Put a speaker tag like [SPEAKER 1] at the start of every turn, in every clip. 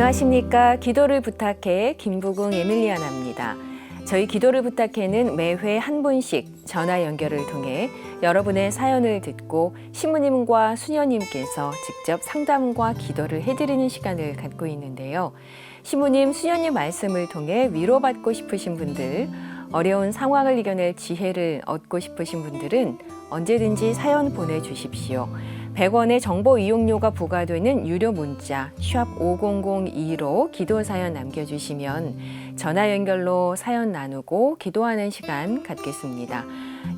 [SPEAKER 1] 안녕하십니까. 기도를 부탁해 김부궁 에밀리아나입니다. 저희 기도를 부탁해는 매회 한 분씩 전화 연결을 통해 여러분의 사연을 듣고 신부님과 수녀님께서 직접 상담과 기도를 해드리는 시간을 갖고 있는데요. 신부님, 수녀님 말씀을 통해 위로받고 싶으신 분들, 어려운 상황을 이겨낼 지혜를 얻고 싶으신 분들은 언제든지 사연 보내주십시오. 100원의 정보 이용료가 부과되는 유료 문자 샵 5002로 기도 사연 남겨주시면 전화 연결로 사연 나누고 기도하는 시간 갖겠습니다.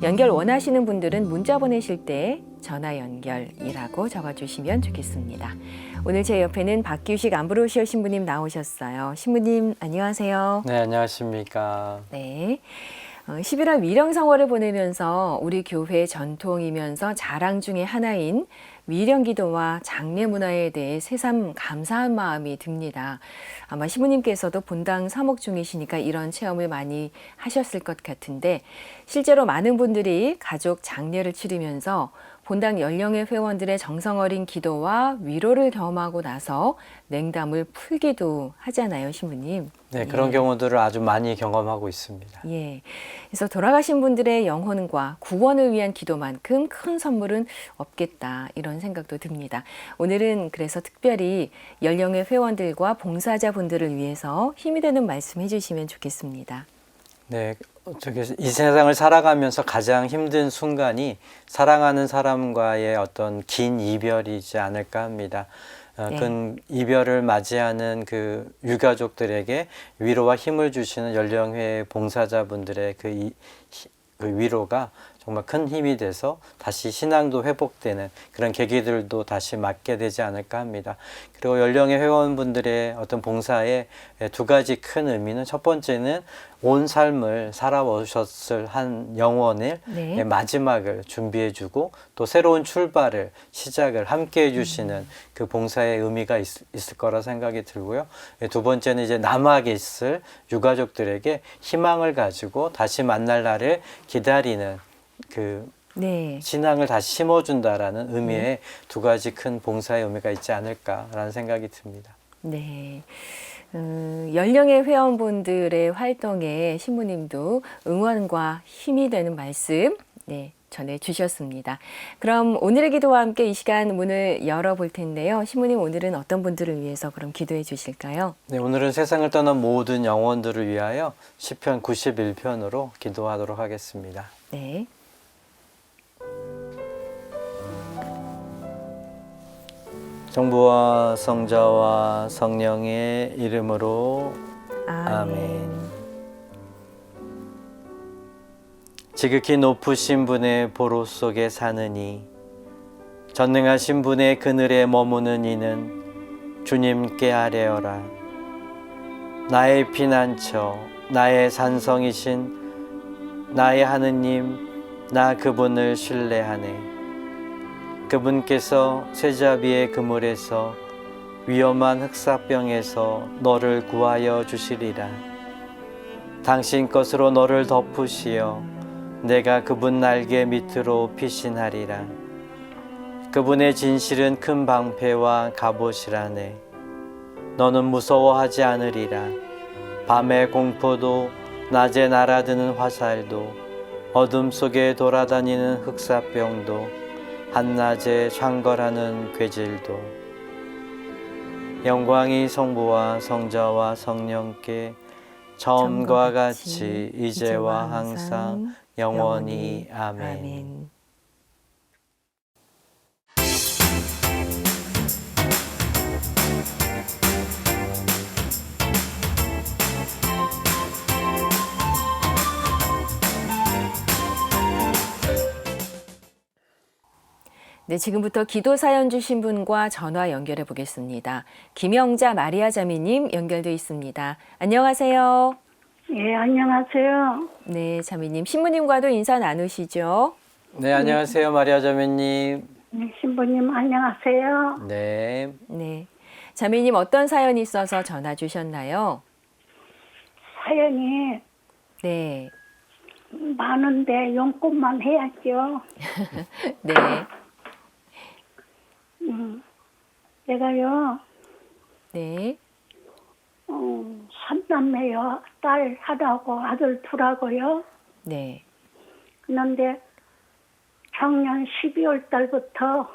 [SPEAKER 1] 연결 원하시는 분들은 문자 보내실 때 전화 연결이라고 적어주시면 좋겠습니다. 오늘 제 옆에는 박규식 암브로시오 신부님 나오셨어요. 신부님 안녕하세요.
[SPEAKER 2] 네, 안녕하십니까.
[SPEAKER 1] 네. 11월 위령성월을 보내면서 우리 교회 전통이면서 자랑 중에 하나인 위령기도와 장례 문화에 대해 새삼 감사한 마음이 듭니다. 아마 신부님께서도 본당 사목 중이시니까 이런 체험을 많이 하셨을 것 같은데 실제로 많은 분들이 가족 장례를 치르면서 본당 연령의 회원들의 정성 어린 기도와 위로를 경험하고 나서 냉담을 풀기도 하잖아요, 신부님.
[SPEAKER 2] 네, 그런 경우들을 아주 많이 경험하고 있습니다.
[SPEAKER 1] 예. 그래서 돌아가신 분들의 영혼과 구원을 위한 기도만큼 큰 선물은 없겠다, 이런 생각도 듭니다. 오늘은 그래서 특별히 연령의 회원들과 봉사자분들을 위해서 힘이 되는 말씀 해주시면 좋겠습니다.
[SPEAKER 2] 네, 이 세상을 살아가면서 가장 힘든 순간이 사랑하는 사람과의 어떤 긴 이별이지 않을까 합니다.
[SPEAKER 1] 네.
[SPEAKER 2] 그 이별을 맞이하는 그 유가족들에게 위로와 힘을 주시는 연령회 봉사자분들의 그 위로가 정말 큰 힘이 돼서 다시 신앙도 회복되는 그런 계기들도 다시 맞게 되지 않을까 합니다. 그리고 연령의 회원분들의 어떤 봉사의 두 가지 큰 의미는, 첫 번째는 온 삶을 살아오셨을 한 영혼의 마지막을 준비해주고 또 새로운 출발을, 시작을 함께 해주시는 그 봉사의 의미가 있을 거라 생각이 들고요. 두 번째는 이제 남아있을 유가족들에게 희망을 가지고 다시 만날 날을 기다리는 그 신앙을 다시 심어준다라는 의미의 두 가지 큰 봉사의 의미가 있지 않을까라는 생각이 듭니다.
[SPEAKER 1] 네. 연령의 회원분들의 활동에 신부님도 응원과 힘이 되는 말씀 전해주셨습니다. 그럼 오늘의 기도와 함께 이 시간 문을 열어볼 텐데요. 신부님, 오늘은 어떤 분들을 위해서 그럼 기도해 주실까요?
[SPEAKER 2] 네, 오늘은 세상을 떠난 모든 영혼들을 위하여 시편 91편으로 기도하도록 하겠습니다.
[SPEAKER 1] 네.
[SPEAKER 2] 성부와 성자와 성령의 이름으로 아멘. 지극히 높으신 분의 보로 속에 사느니 전능하신 분의 그늘에 머무는 이는 주님께 아뢰어라. 나의 피난처, 나의 산성이신 나의 하느님, 나 그분을 신뢰하네. 그분께서 쇠잡이의 그물에서 위험한 흑사병에서 너를 구하여 주시리라. 당신 것으로 너를 덮으시어 내가 그분 날개 밑으로 피신하리라. 그분의 진실은 큰 방패와 갑옷이라네. 너는 무서워하지 않으리라. 밤의 공포도 낮에 날아드는 화살도 어둠 속에 돌아다니는 흑사병도 한낮에 창궐하는 괴질도. 영광이 성부와 성자와 성령께 처음과 같이 이제와 항상 영원히 아멘.
[SPEAKER 1] 네, 지금부터 기도 사연 주신 분과 전화 연결해 보겠습니다. 김영자 마리아 자매님 연결돼 있습니다. 안녕하세요.
[SPEAKER 3] 예, 안녕하세요.
[SPEAKER 1] 네, 자매님, 신부님과도 인사 나누시죠?
[SPEAKER 2] 네, 안녕하세요, 마리아 자매님.
[SPEAKER 3] 네, 신부님 안녕하세요.
[SPEAKER 2] 네.
[SPEAKER 1] 네. 자매님, 어떤 사연이 있어서 전화 주셨나요?
[SPEAKER 3] 사연이
[SPEAKER 1] 네.
[SPEAKER 3] 많은데 용건만 해야죠.
[SPEAKER 1] 네.
[SPEAKER 3] 내가요,
[SPEAKER 1] 네.
[SPEAKER 3] 삼남매요. 딸 하나고 아들 둘하고요.
[SPEAKER 1] 네.
[SPEAKER 3] 그런데 작년 12월 달부터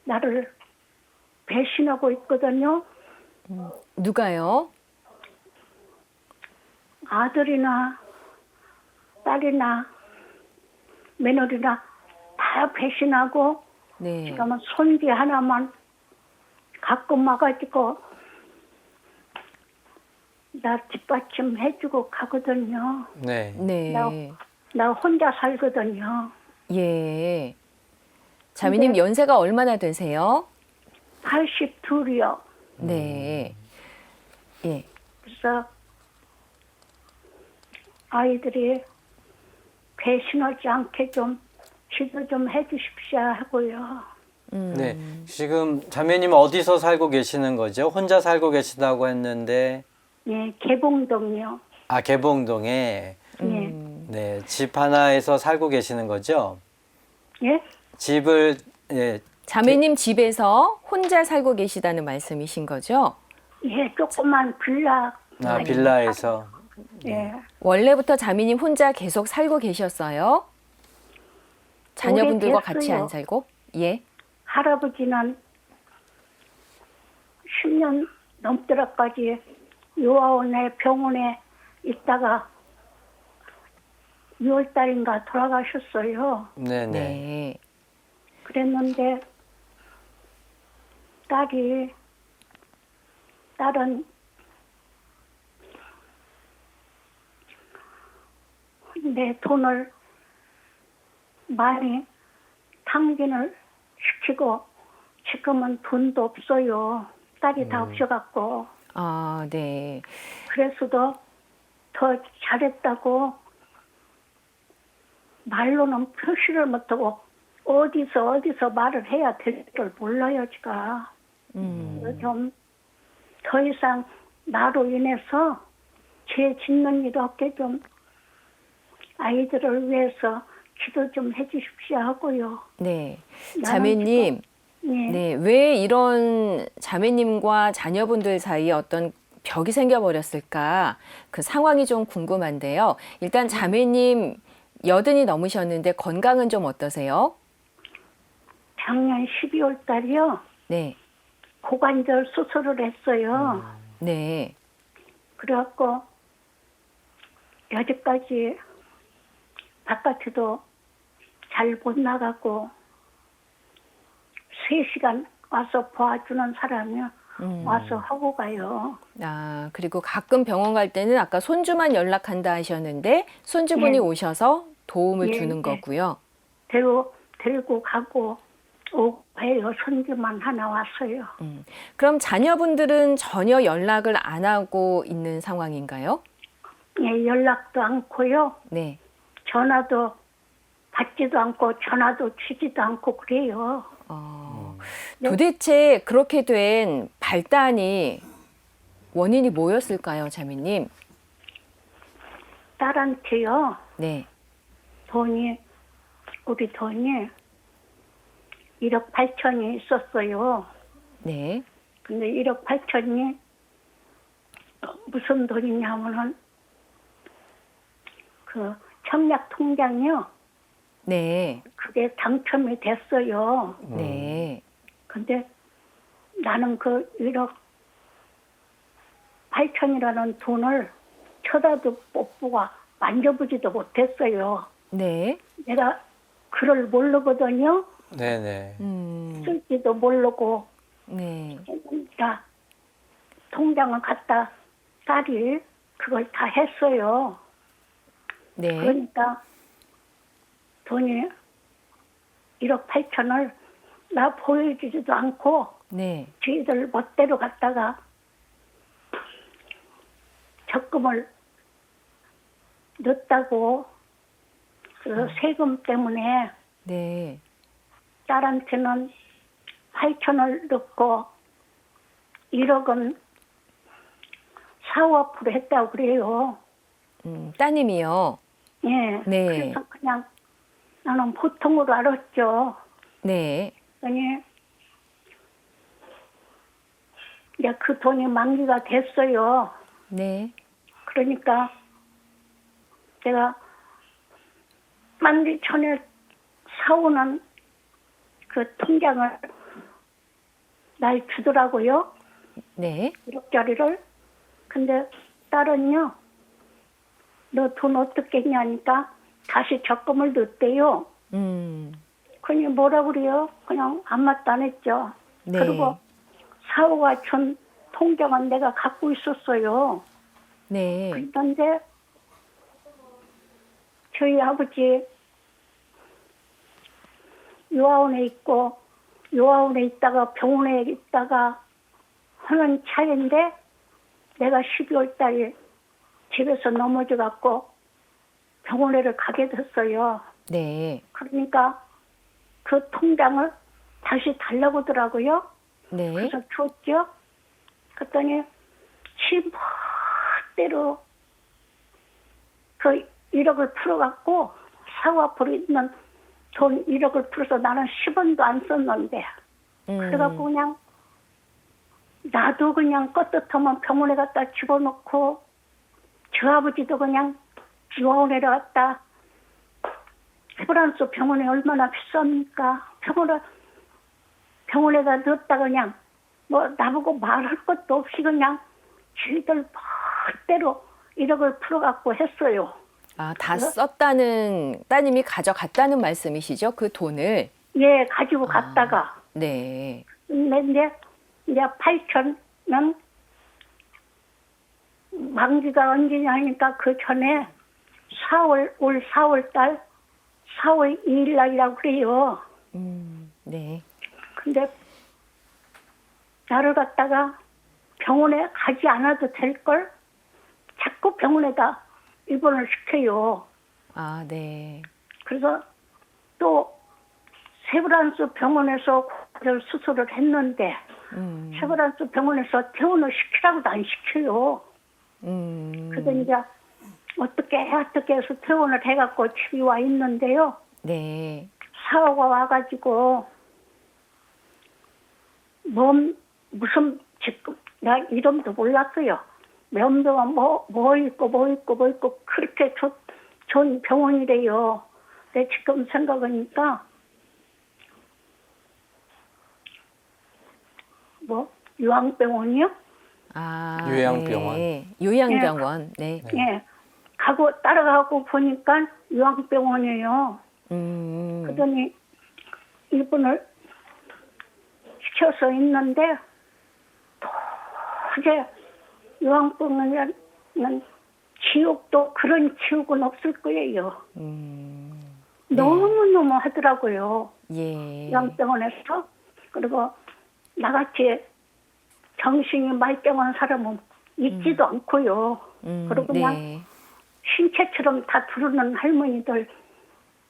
[SPEAKER 3] 나를 배신하고 있거든요.
[SPEAKER 1] 누가요?
[SPEAKER 3] 아들이나 딸이나 며느리나 다 배신하고
[SPEAKER 1] 네.
[SPEAKER 3] 지금은 손지 하나만 가끔 와가지고 나 뒷받침 해주고 가거든요.
[SPEAKER 2] 네.
[SPEAKER 1] 네.
[SPEAKER 3] 나 혼자 살거든요.
[SPEAKER 1] 예. 자매님 연세가 얼마나 되세요?
[SPEAKER 3] 82이요.
[SPEAKER 1] 네. 예.
[SPEAKER 3] 그래서 아이들이 배신하지 않게 좀 지도 좀 해주십시오 하고요.
[SPEAKER 2] 네. 지금 자매님 어디서 살고 계시는 거죠? 혼자 살고 계시다고 했는데,
[SPEAKER 3] 예, 개봉동이요.
[SPEAKER 2] 아, 개봉동에,
[SPEAKER 3] 예.
[SPEAKER 2] 네, 집 하나에서 살고 계시는 거죠?
[SPEAKER 3] 예?
[SPEAKER 2] 집을, 예,
[SPEAKER 1] 자매님 집에서 혼자 살고 계시다는 말씀이신 거죠?
[SPEAKER 3] 예, 조그만 빌라.
[SPEAKER 2] 아, 빌라에서.
[SPEAKER 3] 예.
[SPEAKER 1] 원래부터 자매님 혼자 계속 살고 계셨어요? 자녀분들과 같이
[SPEAKER 3] 오래됐어요.
[SPEAKER 1] 안 살고? 예.
[SPEAKER 3] 할아버지는 10년 넘도록까지 요아원에 병원에 있다가 6월달인가 돌아가셨어요.
[SPEAKER 2] 네네.
[SPEAKER 1] 네.
[SPEAKER 3] 그랬는데 딸은 내 돈을 많이 탕진을 시키고 지금은 돈도 없어요. 딸이 다 없어갖고.
[SPEAKER 1] 아, 네.
[SPEAKER 3] 그래서도 더 잘했다고 말로는 표시를 못하고 어디서 말을 해야 될 줄 몰라요, 제가. 좀 더 이상 나로 인해서 죄 짓는 일 없게 좀 아이들을 위해서 기도 좀 해주십시오 하고요.
[SPEAKER 1] 네.
[SPEAKER 3] 나는
[SPEAKER 1] 자매님,
[SPEAKER 3] 예.
[SPEAKER 1] 네. 왜 이런 자매님과 자녀분들 사이에 어떤 벽이 생겨버렸을까? 그 상황이 좀 궁금한데요. 일단 자매님 80이 넘으셨는데 건강은 좀 어떠세요?
[SPEAKER 3] 작년 12월 달이요.
[SPEAKER 1] 네.
[SPEAKER 3] 고관절 수술을 했어요.
[SPEAKER 1] 네.
[SPEAKER 3] 그래갖고 여기까지 바깥에도 잘 못 나가고 3시간 와서 봐주는 사람이 와서 하고 가요.
[SPEAKER 1] 아, 그리고 가끔 병원 갈 때는 아까 손주만 연락한다 하셨는데 손주분이
[SPEAKER 3] 예.
[SPEAKER 1] 오셔서 도움을
[SPEAKER 3] 예,
[SPEAKER 1] 주는
[SPEAKER 3] 예.
[SPEAKER 1] 거고요.
[SPEAKER 3] 데리고 가고 오고 해요. 손주만 하나 왔어요.
[SPEAKER 1] 그럼 자녀분들은 전혀 연락을 안 하고 있는 상황인가요?
[SPEAKER 3] 예, 연락도 않고요.
[SPEAKER 1] 네.
[SPEAKER 3] 전화도 받지도 않고 전화도 주지도 않고 그래요. 네.
[SPEAKER 1] 도대체 그렇게 된 발단이 원인이 뭐였을까요, 자매님?
[SPEAKER 3] 딸한테요.
[SPEAKER 1] 네.
[SPEAKER 3] 우리 돈이 1억 8천이 있었어요.
[SPEAKER 1] 네.
[SPEAKER 3] 근데 1억 8천이 무슨 돈이냐면은 그 청약 통장이요.
[SPEAKER 1] 네.
[SPEAKER 3] 그게 당첨이 됐어요.
[SPEAKER 1] 네.
[SPEAKER 3] 근데 나는 그 1억 8천이라는 돈을 쳐다도 못 보고 만져보지도 못했어요.
[SPEAKER 1] 네.
[SPEAKER 3] 내가 글을 모르거든요.
[SPEAKER 2] 네네.
[SPEAKER 3] 쓸지도 모르고
[SPEAKER 1] 네.
[SPEAKER 3] 다 통장을 갖다 딸이 그걸 다 했어요.
[SPEAKER 1] 네.
[SPEAKER 3] 그러니까 돈이 1억 8천을 나 보여주지도 않고
[SPEAKER 1] 네.
[SPEAKER 3] 저희들 멋대로 갖다가 적금을 넣었다고 그 세금 때문에
[SPEAKER 1] 네.
[SPEAKER 3] 딸한테는 8천을 넣고 1억은 사업으로 했다고 그래요.
[SPEAKER 1] 따님이요.
[SPEAKER 3] 예.
[SPEAKER 1] 네.
[SPEAKER 3] 그래서 그냥 나는 보통으로 알았죠.
[SPEAKER 1] 네.
[SPEAKER 3] 아니 이제 그 돈이 만기가 됐어요.
[SPEAKER 1] 네.
[SPEAKER 3] 그러니까 제가 만기 전에 사오는 그 통장을 날 주더라고요.
[SPEAKER 1] 네.
[SPEAKER 3] 1억짜리를. 근데 딸은요, 너 돈 어떻게 했냐니까 다시 적금을 넣었대요. 그냥 뭐라 그래요? 그냥 아무 말도 안 했죠.
[SPEAKER 1] 네.
[SPEAKER 3] 그리고 사오가 준 통장은 내가 갖고 있었어요.
[SPEAKER 1] 네.
[SPEAKER 3] 그런데 저희 아버지 요아원에 있고 요아원에 있다가 병원에 있다가 하는 차인데 내가 12월 달에 집에서 넘어져 갖고 병원에를 가게 됐어요.
[SPEAKER 1] 네.
[SPEAKER 3] 그러니까 그 통장을 다시 달라고 하더라고요.
[SPEAKER 1] 네.
[SPEAKER 3] 그래서 줬죠. 그랬더니 지 멋대로 그 1억을 풀어갖고 사고 앞으로 있는 돈 1억을 풀어서 나는 10원도 안 썼는데 그래갖고 그냥 나도 그냥 껐듯하면 병원에 갖다 집어넣고 저 아버지도 그냥 요아원에 갔다 프랑스 병원에 얼마나 비쌉니까? 병원에다 넣었다 그냥 뭐 나보고 말할 것도 없이 그냥 지들 멋대로 1억을 풀어갖고 했어요.
[SPEAKER 1] 아, 다 썼다는, 따님이 가져갔다는 말씀이시죠? 그 돈을?
[SPEAKER 3] 예, 가지고 갔다가.
[SPEAKER 1] 네.
[SPEAKER 3] 근데 이제 8천은 만기가 언제냐 하니까 그 전에 올 4월 달 4월 2일 날이라고 그래요.
[SPEAKER 1] 네.
[SPEAKER 3] 근데 나를 갖다가 병원에 가지 않아도 될 걸 자꾸 병원에다 입원을 시켜요.
[SPEAKER 1] 아, 네.
[SPEAKER 3] 그래서 또 세브란스 병원에서 고절 수술을 했는데 세브란스 병원에서 퇴원을 시키라고도 안 시켜요. 그래서 이제 어떻게 해서 퇴원을 해갖고 집에 와 있는데요.
[SPEAKER 1] 네.
[SPEAKER 3] 사고가 와가지고 무슨 지금 나 이름도 몰랐어요. 면도가 뭐 있고 그렇게 좋은 병원이래요. 근데 지금 생각하니까 요양병원이요?
[SPEAKER 1] 아,
[SPEAKER 2] 요양병원.
[SPEAKER 1] 네. 요양병원. 네.
[SPEAKER 3] 예. 따라가고 보니까 요양병원이에요. 그러더니 입원을 시켜서 있는데 도저히 요양병원에는 지옥도 그런 지옥은 없을 거예요. 너무너무 하더라고요.
[SPEAKER 1] 예.
[SPEAKER 3] 요양병원에서. 그리고 나같이 정신이 말병한 사람은 있지도 않고요. 그리고 그냥
[SPEAKER 1] 네.
[SPEAKER 3] 신체처럼 다 두르는 할머니들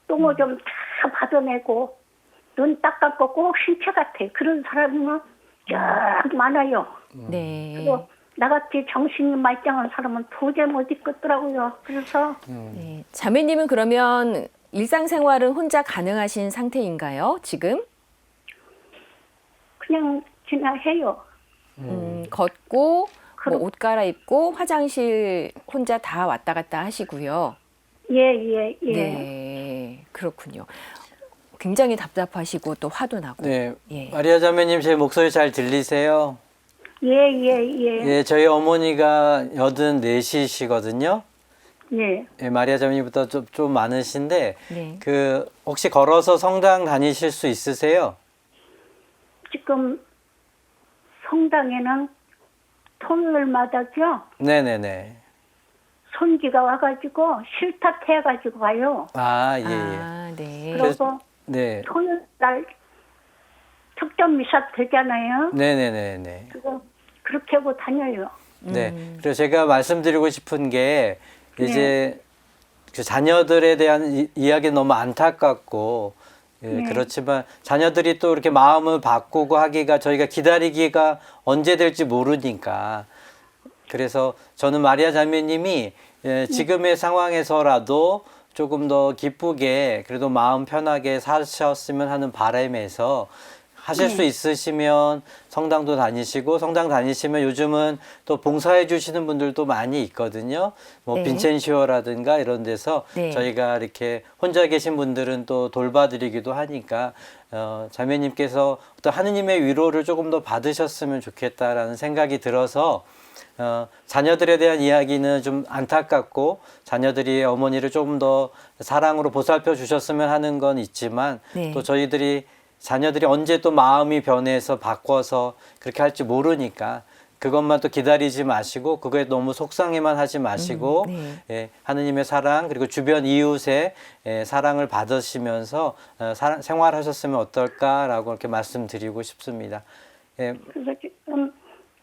[SPEAKER 3] 똥오줌 다 받아내고 눈 딱 감고 꼭 신체 같아. 그런 사람은 쫙 많아요.
[SPEAKER 1] 네.
[SPEAKER 3] 그리고 나같이 정신이 말짱한 사람은 도저히 못 있겠더라고요. 그래서
[SPEAKER 1] 네. 자매님은 그러면 일상생활은 혼자 가능하신 상태인가요? 지금?
[SPEAKER 3] 그냥 해요.
[SPEAKER 1] 걷고 뭐 옷 갈아입고 화장실 혼자 다 왔다 갔다 하시고요.
[SPEAKER 3] 예.
[SPEAKER 1] 네, 그렇군요. 굉장히 답답하시고 또 화도 나고.
[SPEAKER 2] 네.
[SPEAKER 1] 예.
[SPEAKER 2] 마리아 자매님 제 목소리 잘 들리세요?
[SPEAKER 3] 예.
[SPEAKER 2] 예, 저희 어머니가 84시시거든요.
[SPEAKER 3] 예.
[SPEAKER 2] 예, 마리아 자매님보다 좀 많으신데
[SPEAKER 1] 네.
[SPEAKER 2] 그 혹시 걸어서 성당 다니실 수 있으세요?
[SPEAKER 3] 지금 성당에는 토요일마다죠.
[SPEAKER 2] 네네네.
[SPEAKER 3] 손지가 와가지고 실탁해가지고 가요.
[SPEAKER 2] 아, 예.
[SPEAKER 1] 아, 네.
[SPEAKER 3] 그리고
[SPEAKER 2] 네.
[SPEAKER 3] 토요일 날 특전 미사 되잖아요.
[SPEAKER 2] 네네네네.
[SPEAKER 3] 그래서 그렇게 하고 다녀요.
[SPEAKER 2] 네. 그리고 제가 말씀드리고 싶은 게 이제 그 자녀들에 대한 이야기 너무 안타깝고 예, 그렇지만 자녀들이 또 이렇게 마음을 바꾸고 하기가 저희가 기다리기가 언제 될지 모르니까 그래서 저는 마리아 자매님이 예, 지금의 상황에서라도 조금 더 기쁘게 그래도 마음 편하게 사셨으면 하는 바람에서 하실 수 있으시면 성당도 다니시고, 성당 다니시면 요즘은 또 봉사해 주시는 분들도 많이 있거든요. 뭐
[SPEAKER 1] 네.
[SPEAKER 2] 빈첸시오라든가 이런 데서
[SPEAKER 1] 네.
[SPEAKER 2] 저희가 이렇게 혼자 계신 분들은 또 돌봐드리기도 하니까 자매님께서 어떤 하느님의 위로를 조금 더 받으셨으면 좋겠다라는 생각이 들어서 자녀들에 대한 이야기는 좀 안타깝고 자녀들이 어머니를 조금 더 사랑으로 보살펴 주셨으면 하는 건 있지만
[SPEAKER 1] 네.
[SPEAKER 2] 또 자녀들이 언제 또 마음이 변해서 바꿔서 그렇게 할지 모르니까 그것만 또 기다리지 마시고 그거에 너무 속상해만 하지 마시고
[SPEAKER 1] 네.
[SPEAKER 2] 예, 하느님의 사랑 그리고 주변 이웃의 사랑을 받으시면서 생활하셨으면 어떨까라고 이렇게 말씀드리고 싶습니다. 예,
[SPEAKER 3] 그래서 지금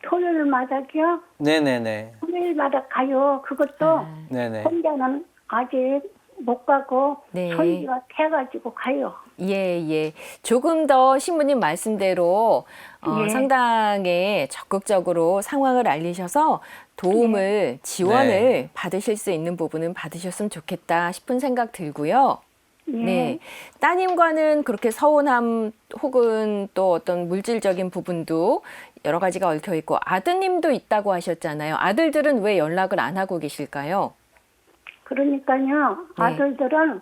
[SPEAKER 3] 토요일마다요.
[SPEAKER 2] 네네네.
[SPEAKER 3] 토요일마다 가요. 그것도
[SPEAKER 2] 네네.
[SPEAKER 3] 혼자는 아직 못 가고
[SPEAKER 1] 네.
[SPEAKER 3] 손주가 태가지고 가요.
[SPEAKER 1] 예, 예. 조금 더 신부님 말씀대로
[SPEAKER 3] 예.
[SPEAKER 1] 상당에 적극적으로 상황을 알리셔서 도움을, 지원을
[SPEAKER 2] 네.
[SPEAKER 1] 받으실 수 있는 부분은 받으셨으면 좋겠다 싶은 생각 들고요.
[SPEAKER 3] 예.
[SPEAKER 1] 네. 따님과는 그렇게 서운함 혹은 또 어떤 물질적인 부분도 여러 가지가 얽혀 있고 아드님도 있다고 하셨잖아요. 아들들은 왜 연락을 안 하고 계실까요?
[SPEAKER 3] 그러니까요.
[SPEAKER 1] 네.
[SPEAKER 3] 아들들은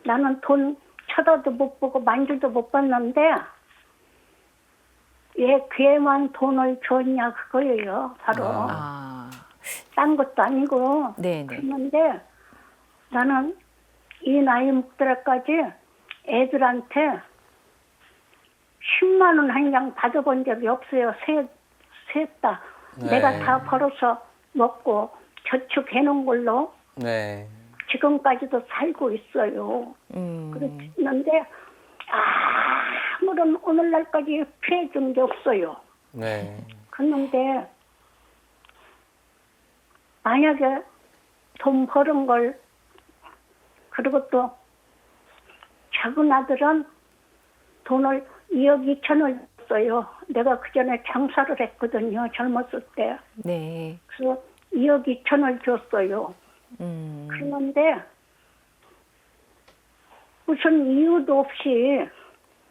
[SPEAKER 3] 나는 돈 쳐다도 못 보고 만주도 못 봤는데 왜 걔만 돈을 줬냐 그거예요. 바로.
[SPEAKER 1] 아,
[SPEAKER 3] 딴 것도 아니고.
[SPEAKER 1] 네네.
[SPEAKER 3] 그런데 나는 이 나이 먹더라까지 애들한테 10만 원 한 장 받아본 적이 없어요. 셋 다.
[SPEAKER 2] 네.
[SPEAKER 3] 내가 다 벌어서 먹고 저축해 놓은 걸로
[SPEAKER 2] 네.
[SPEAKER 3] 지금까지도 살고 있어요. 그랬는데 아무런 오늘날까지 피해 준 게 없어요.
[SPEAKER 2] 네.
[SPEAKER 3] 그런데 만약에 돈 버는 걸 그리고 또 작은 아들은 돈을 2억 2천을 줬어요. 내가 그 전에 장사를 했거든요. 젊었을 때.
[SPEAKER 1] 네.
[SPEAKER 3] 그래서 2억 2천을 줬어요. 그런데 무슨 이유도 없이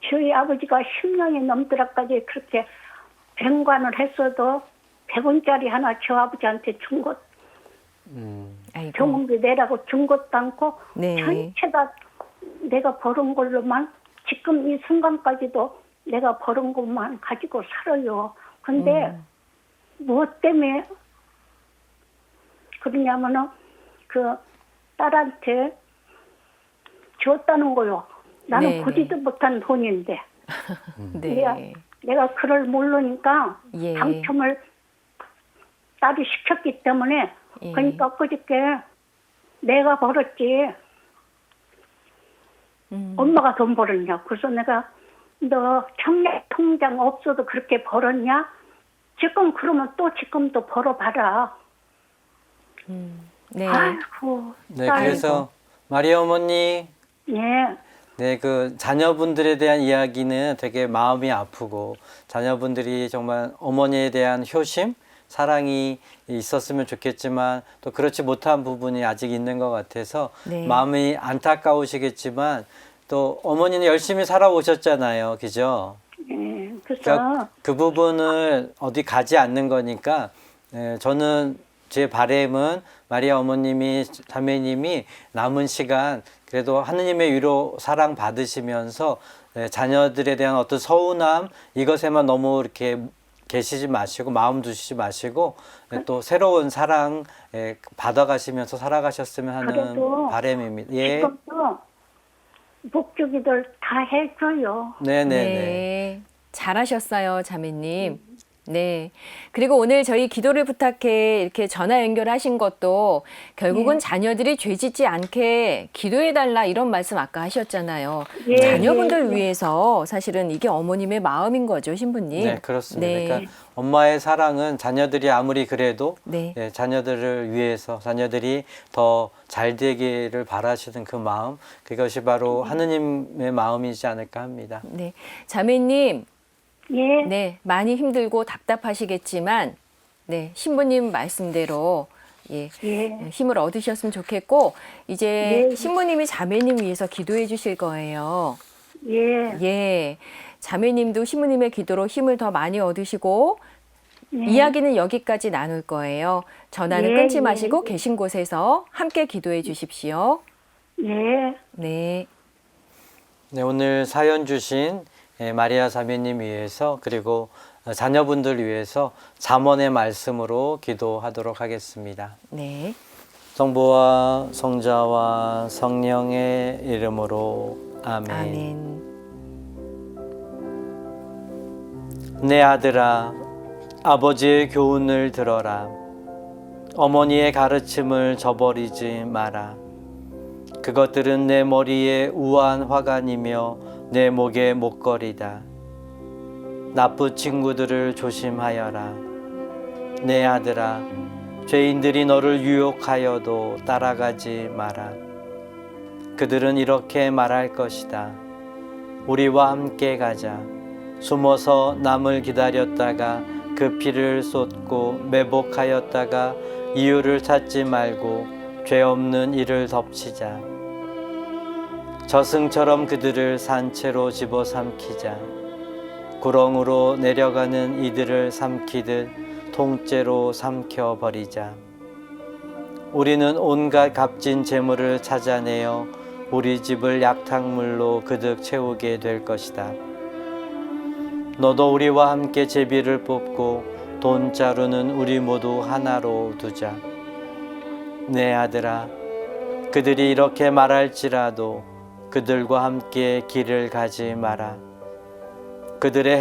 [SPEAKER 3] 저희 아버지가 10년이 넘더라까지 그렇게 병관을 했어도 100원짜리 하나 저 아버지한테 준 것,
[SPEAKER 1] 아이고.
[SPEAKER 3] 병원비 내라고 준 것도 않고
[SPEAKER 1] 네.
[SPEAKER 3] 전체 다 내가 벌은 걸로만 지금 이 순간까지도 내가 벌은 것만 가지고 살아요. 근데 무엇 때문에 그러냐면은 그 딸한테 줬다는 거요. 나는
[SPEAKER 1] 네네.
[SPEAKER 3] 보지도 못한 돈인데.
[SPEAKER 1] 네.
[SPEAKER 3] 내가 그걸 모르니까
[SPEAKER 1] 예.
[SPEAKER 3] 당첨을 딸이 시켰기 때문에
[SPEAKER 1] 예.
[SPEAKER 3] 그러니까 그저께 내가 벌었지 엄마가 돈 벌었냐. 그래서 내가 너 청약 통장 없어도 그렇게 벌었냐? 지금 그러면 또 지금도 벌어봐라.
[SPEAKER 1] 네.
[SPEAKER 3] 아이고.
[SPEAKER 2] 네,
[SPEAKER 3] 딸.
[SPEAKER 2] 그래서 마리아 어머니,
[SPEAKER 3] 예.
[SPEAKER 2] 네, 그 자녀분들에 대한 이야기는 되게 마음이 아프고 자녀분들이 정말 어머니에 대한 효심, 사랑이 있었으면 좋겠지만 또 그렇지 못한 부분이 아직 있는 것 같아서
[SPEAKER 1] 네.
[SPEAKER 2] 마음이 안타까우시겠지만 또 어머니는 열심히 살아오셨잖아요, 그죠?
[SPEAKER 3] 예. 그래서
[SPEAKER 2] 그러니까 그 부분을 어디 가지 않는 거니까 저는 제 바람은 마리아 어머님이 자매님이 남은 시간 그래도 하느님의 위로 사랑 받으시면서 자녀들에 대한 어떤 서운함 이것에만 너무 이렇게 계시지 마시고 마음 두시지 마시고 또 새로운 사랑 받아가시면서 살아가셨으면 하는
[SPEAKER 3] 그래도
[SPEAKER 2] 바람입니다. 예.
[SPEAKER 3] 지금도 목주기들 다 해줘요.
[SPEAKER 2] 네네네.
[SPEAKER 1] 네. 잘하셨어요, 자매님. 네. 그리고 오늘 저희 기도를 부탁해 이렇게 전화 연결하신 것도 결국은 자녀들이 죄 짓지 않게 기도해달라 이런 말씀 아까 하셨잖아요.
[SPEAKER 3] 예,
[SPEAKER 1] 자녀분들
[SPEAKER 3] 예, 예.
[SPEAKER 1] 위해서 사실은 이게 어머님의 마음인 거죠, 신부님.
[SPEAKER 2] 네, 그렇습니다.
[SPEAKER 1] 네.
[SPEAKER 2] 그러니까 엄마의 사랑은 자녀들이 아무리 그래도
[SPEAKER 1] 네.
[SPEAKER 2] 자녀들을 위해서 자녀들이 더 잘 되기를 바라시는 그 마음, 그것이 바로 하느님의 마음이지 않을까 합니다.
[SPEAKER 1] 네. 자매님,
[SPEAKER 3] 예.
[SPEAKER 1] 네. 많이 힘들고 답답하시겠지만, 네. 신부님 말씀대로, 예.
[SPEAKER 3] 예.
[SPEAKER 1] 힘을 얻으셨으면 좋겠고, 이제
[SPEAKER 3] 예.
[SPEAKER 1] 신부님이 자매님 위해서 기도해 주실 거예요.
[SPEAKER 3] 예.
[SPEAKER 1] 예. 자매님도 신부님의 기도로 힘을 더 많이 얻으시고
[SPEAKER 3] 네.
[SPEAKER 1] 이야기는 여기까지 나눌 거예요. 전화는
[SPEAKER 3] 예,
[SPEAKER 1] 끊지
[SPEAKER 3] 예.
[SPEAKER 1] 마시고 계신 곳에서 함께 기도해 주십시오.
[SPEAKER 3] 네.
[SPEAKER 1] 네.
[SPEAKER 2] 네, 오늘 사연 주신 마리아 자매님 위해서 그리고 자녀분들 위해서 잠언의 말씀으로 기도하도록 하겠습니다.
[SPEAKER 1] 네.
[SPEAKER 2] 성부와 성자와 성령의 이름으로 아멘.
[SPEAKER 1] 아멘.
[SPEAKER 2] 내 아들아, 아버지의 교훈을 들어라. 어머니의 가르침을 저버리지 마라. 그것들은 내 머리에 우아한 화관이며 내 목에 목걸이다. 나쁜 친구들을 조심하여라. 내 아들아, 죄인들이 너를 유혹하여도 따라가지 마라. 그들은 이렇게 말할 것이다. 우리와 함께 가자. 숨어서 남을 기다렸다가 그 피를 쏟고 매복하였다가 이유를 찾지 말고 죄 없는 이를 덮치자. 저승처럼 그들을 산채로 집어삼키자. 구렁으로 내려가는 이들을 삼키듯 통째로 삼켜버리자. 우리는 온갖 값진 재물을 찾아내어 우리 집을 약탕물로 그득 채우게 될 것이다. 너도 우리와 함께 제비를 뽑고 돈자루는 우리 모두 하나로 두자. 내 아들아, 그들이 이렇게 말할지라도 그들과 함께 길을 가지 마라. 그들의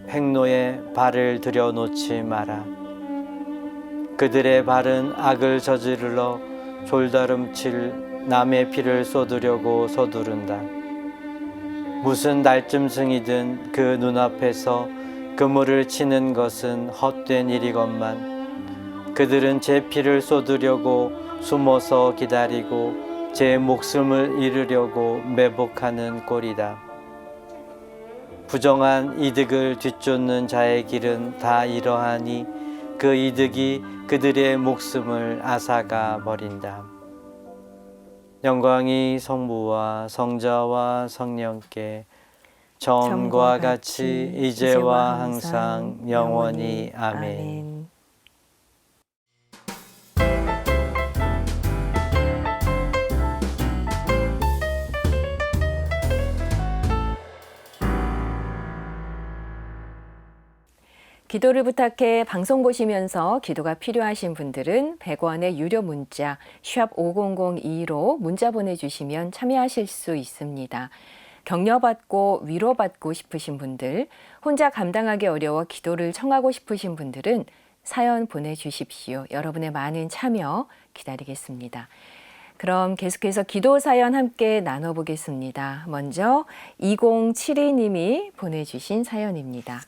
[SPEAKER 2] 행로에 발을 들여놓지 마라. 그들의 발은 악을 저지르러 졸다름칠 남의 피를 쏟으려고 서두른다. 무슨 날짐승이든 그 눈앞에서 그물을 치는 것은 헛된 일이건만 그들은 제 피를 쏟으려고 숨어서 기다리고 제 목숨을 잃으려고 매복하는 꼴이다. 부정한 이득을 뒤쫓는 자의 길은 다 이러하니 그 이득이 그들의 목숨을 앗아가 버린다. 영광이 성부와 성자와 성령께 처음과 같이 이제와 항상 영원히 아멘.
[SPEAKER 1] 기도를 부탁해 방송 보시면서 기도가 필요하신 분들은 100원의 유료 문자 샵 5002로 문자 보내주시면 참여하실 수 있습니다. 격려받고 위로받고 싶으신 분들, 혼자 감당하기 어려워 기도를 청하고 싶으신 분들은 사연 보내주십시오. 여러분의 많은 참여 기다리겠습니다. 그럼 계속해서 기도 사연 함께 나눠보겠습니다. 먼저 2072님이 보내주신 사연입니다.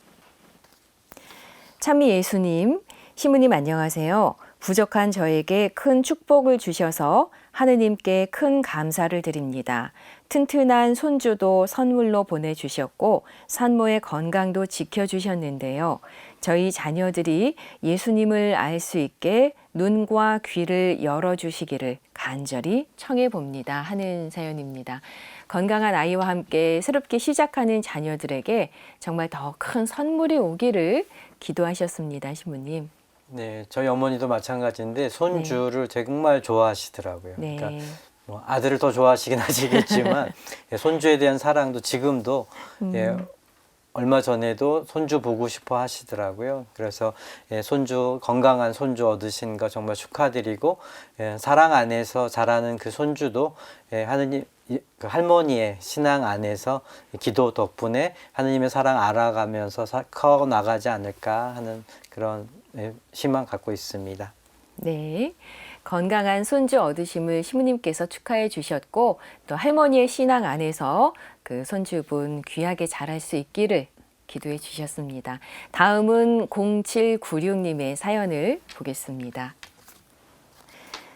[SPEAKER 1] 참미 예수님, 신부님 안녕하세요. 부족한 저에게 큰 축복을 주셔서 하느님께 큰 감사를 드립니다. 튼튼한 손주도 선물로 보내주셨고 산모의 건강도 지켜주셨는데요. 저희 자녀들이 예수님을 알 수 있게 눈과 귀를 열어주시기를 간절히 청해봅니다 하는 사연입니다. 건강한 아이와 함께 새롭게 시작하는 자녀들에게 정말 더 큰 선물이 오기를 기도하셨습니다, 신부님.
[SPEAKER 2] 네, 저희 어머니도 마찬가지인데 손주를 정말 좋아하시더라고요.
[SPEAKER 1] 네.
[SPEAKER 2] 그러니까 뭐 아들을 더 좋아하시긴 하시겠지만 손주에 대한 사랑도 지금도 예, 얼마 전에도 손주 보고 싶어 하시더라고요. 그래서 예, 손주 건강한 손주 얻으신 거 정말 축하드리고 예, 사랑 안에서 자라는 그 손주도 예, 하느님 그 할머니의 신앙 안에서 기도 덕분에 하느님의 사랑 알아가면서 커 나가지 않을까 하는 그런 희망 갖고 있습니다.
[SPEAKER 1] 네, 건강한 손주 얻으심을 신부님께서 축하해 주셨고 또 할머니의 신앙 안에서 그 손주분 귀하게 자랄 수 있기를 기도해 주셨습니다. 다음은 0796님의 사연을 보겠습니다.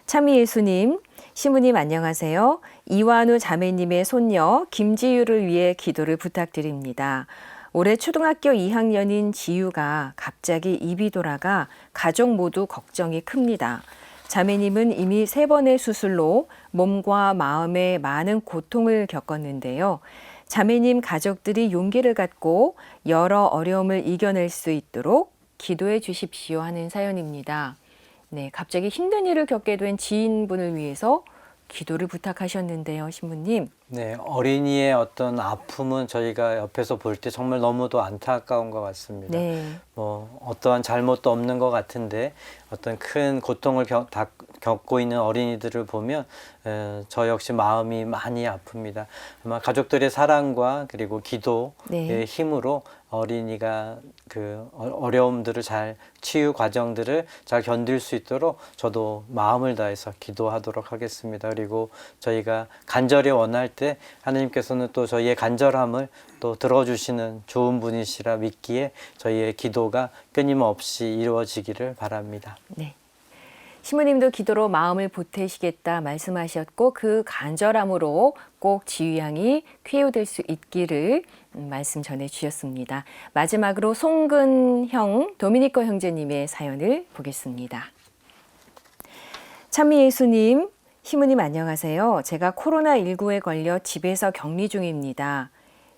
[SPEAKER 1] 참미 예수님, 신부님 안녕하세요. 이완우 자매님의 손녀 김지유를 위해 기도를 부탁드립니다. 올해 초등학교 2학년인 지유가 갑자기 입이 돌아가 가족 모두 걱정이 큽니다. 자매님은 이미 3번의 수술로 몸과 마음에 많은 고통을 겪었는데요. 자매님 가족들이 용기를 갖고 여러 어려움을 이겨낼 수 있도록 기도해 주십시오 하는 사연입니다. 네, 갑자기 힘든 일을 겪게 된 지인분을 위해서 기도를 부탁하셨는데요, 신부님.
[SPEAKER 2] 네, 어린이의 어떤 아픔은 저희가 옆에서 볼 때 정말 너무도 안타까운 것 같습니다.
[SPEAKER 1] 네.
[SPEAKER 2] 뭐 어떠한 잘못도 없는 것 같은데 어떤 큰 고통을 겪고 있는 어린이들을 보면 저 역시 마음이 많이 아픕니다. 아마 가족들의 사랑과 그리고 기도의
[SPEAKER 1] 네.
[SPEAKER 2] 힘으로 어린이가 그 어려움들을 잘 치유 과정들을 잘 견딜 수 있도록 저도 마음을 다해서 기도하도록 하겠습니다. 그리고 저희가 간절히 원할 때 하나님께서는 또 저희의 간절함을 또 들어주시는 좋은 분이시라 믿기에 저희의 기도가 끊임없이 이루어지기를 바랍니다.
[SPEAKER 1] 네. 신부님도 기도로 마음을 보태시겠다 말씀하셨고 그 간절함으로 꼭 지휘양이 쾌유될 수 있기를 말씀 전해 주셨습니다. 마지막으로 송근형 도미니코 형제님의 사연을 보겠습니다. 참미예수님, 신부님 안녕하세요. 제가 코로나19에 걸려 집에서 격리 중입니다.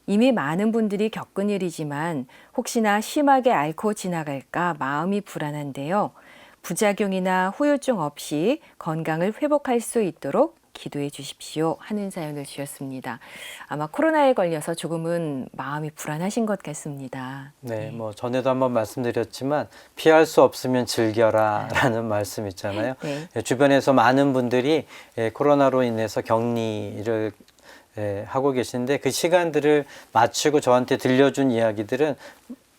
[SPEAKER 1] 이미 많은 분들이 겪은 일이지만 혹시나 심하게 앓고 지나갈까 마음이 불안한데요. 부작용이나 후유증 없이 건강을 회복할 수 있도록 기도해 주십시오 하는 사연을 주셨습니다. 아마 코로나에 걸려서 조금은 마음이 불안하신 것 같습니다.
[SPEAKER 2] 네, 뭐 전에도 한번 말씀드렸지만 피할 수 없으면 즐겨라라는 말씀 있잖아요.
[SPEAKER 1] 네.
[SPEAKER 2] 주변에서 많은 분들이 코로나로 인해서 격리를 하고 계신데 그 시간들을 마치고 저한테 들려준 이야기들은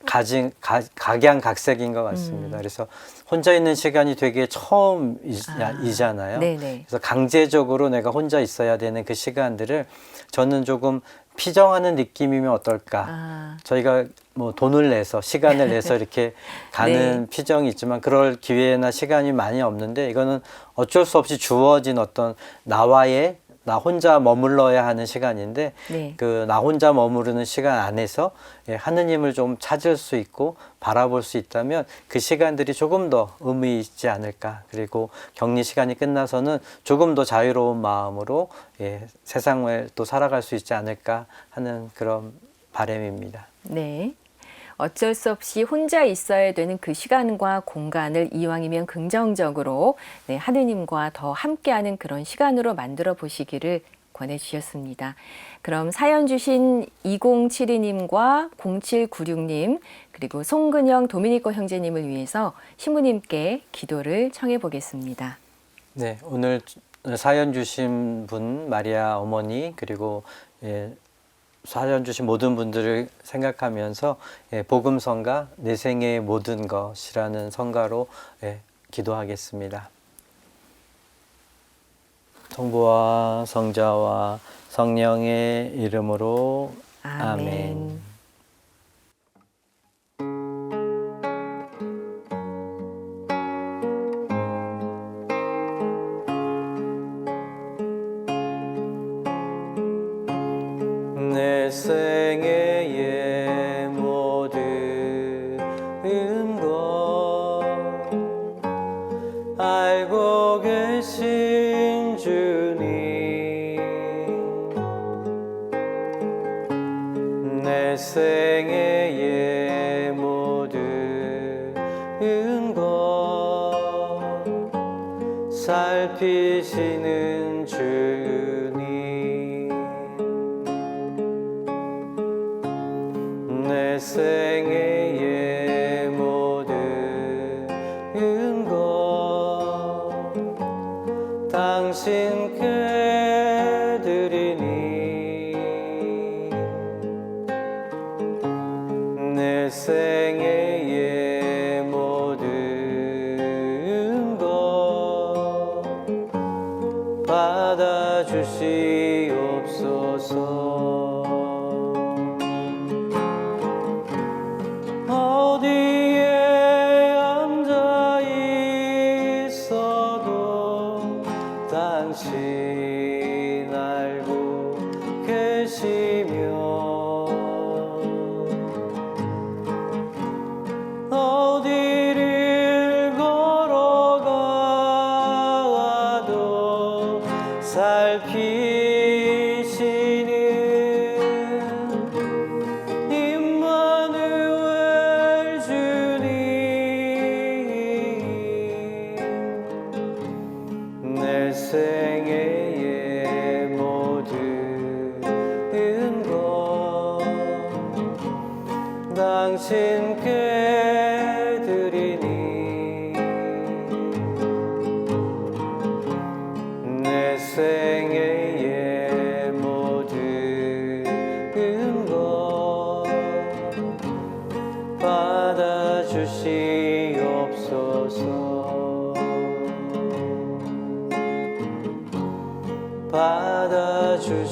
[SPEAKER 2] 각양각색인 것 같습니다. 그래서 혼자 있는 시간이 되게 처음이잖아요.
[SPEAKER 1] 네네.
[SPEAKER 2] 그래서 강제적으로 내가 혼자 있어야 되는 그 시간들을 저는 조금 피정하는 느낌이면 어떨까. 저희가 뭐 돈을 내서 시간을 내서 이렇게 가는
[SPEAKER 1] 네.
[SPEAKER 2] 피정이 있지만 그럴 기회나 시간이 많이 없는데 이거는 어쩔 수 없이 주어진 어떤 나 혼자 머물러야 하는 시간인데
[SPEAKER 1] 네.
[SPEAKER 2] 그 나 혼자 머무르는 시간 안에서 하느님을 좀 찾을 수 있고 바라볼 수 있다면 그 시간들이 조금 더 의미 있지 않을까. 그리고 격리 시간이 끝나서는 조금 더 자유로운 마음으로 세상을 또 살아갈 수 있지 않을까 하는 그런 바람입니다.
[SPEAKER 1] 네. 어쩔 수 없이 혼자 있어야 되는 그 시간과 공간을 이왕이면 긍정적으로 하느님과 더 함께하는 그런 시간으로 만들어 보시기를 권해주셨습니다. 그럼 사연 주신 2072님과 0796님 그리고 송근영 도미니코 형제님을 위해서 신부님께 기도를 청해 보겠습니다.
[SPEAKER 2] 네, 오늘 사연 주신 분 마리아 어머니 그리고 사연 주신 모든 분들을 생각하면서 복음성가 내 생의 모든 것이라는 성가로 기도하겠습니다. 성부와 성자와 성령의 이름으로 아멘. 내 생애의 모든 것 알고 계신 주님 내 생애의 모든 것 살피시는 주님 내 생애의 모든 것 당신께 드리니 내 생애의 모든 것 받아주시옵소서. 어디에 앉아 있어도 당신 알고 계시며 어디를 걸어가도 살피시는 당신께 드리니 내 생애의 모든 것 받아주시옵소서. 받아주시옵소서.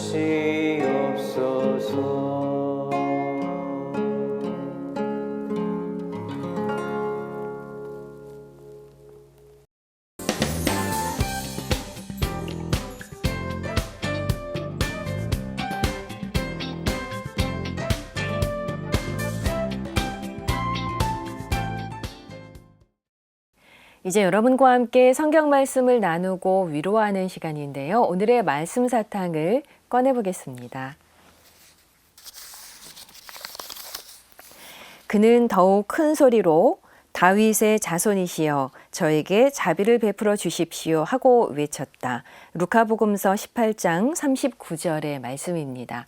[SPEAKER 1] 이제 여러분과 함께 성경 말씀을 나누고 위로하는 시간인데요. 오늘의 말씀 사탕을 꺼내보겠습니다. 그는 더욱 큰 소리로 다윗의 자손이시여 저에게 자비를 베풀어 주십시오 하고 외쳤다. 루카복음서 18장 39절의 말씀입니다.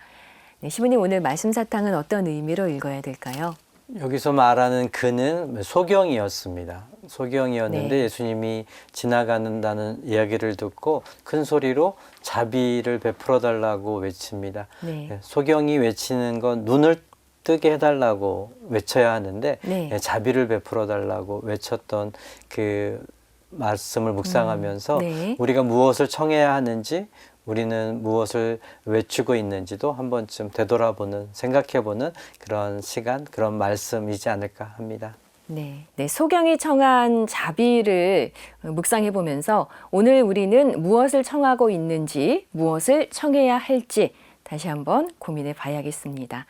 [SPEAKER 1] 네, 시부님 오늘 말씀 사탕은 어떤 의미로 읽어야 될까요?
[SPEAKER 2] 여기서 말하는 그는 소경이었습니다. 소경이었는데
[SPEAKER 1] 네.
[SPEAKER 2] 예수님이 지나가는다는 이야기를 듣고 큰 소리로 자비를 베풀어 달라고 외칩니다.
[SPEAKER 1] 네.
[SPEAKER 2] 소경이 외치는 건 눈을 뜨게 해달라고 외쳐야 하는데
[SPEAKER 1] 네.
[SPEAKER 2] 자비를 베풀어 달라고 외쳤던 그 말씀을 묵상하면서
[SPEAKER 1] 네.
[SPEAKER 2] 우리가 무엇을 청해야 하는지, 우리는 무엇을 외치고 있는지도 한 번쯤 되돌아보는, 생각해보는 그런 시간, 그런 말씀이지 않을까 합니다.
[SPEAKER 1] 네, 소경이 청한 자비를 묵상해 보면서 오늘 우리는 무엇을 청하고 있는지, 무엇을 청해야 할지 다시 한번 고민해 봐야겠습니다.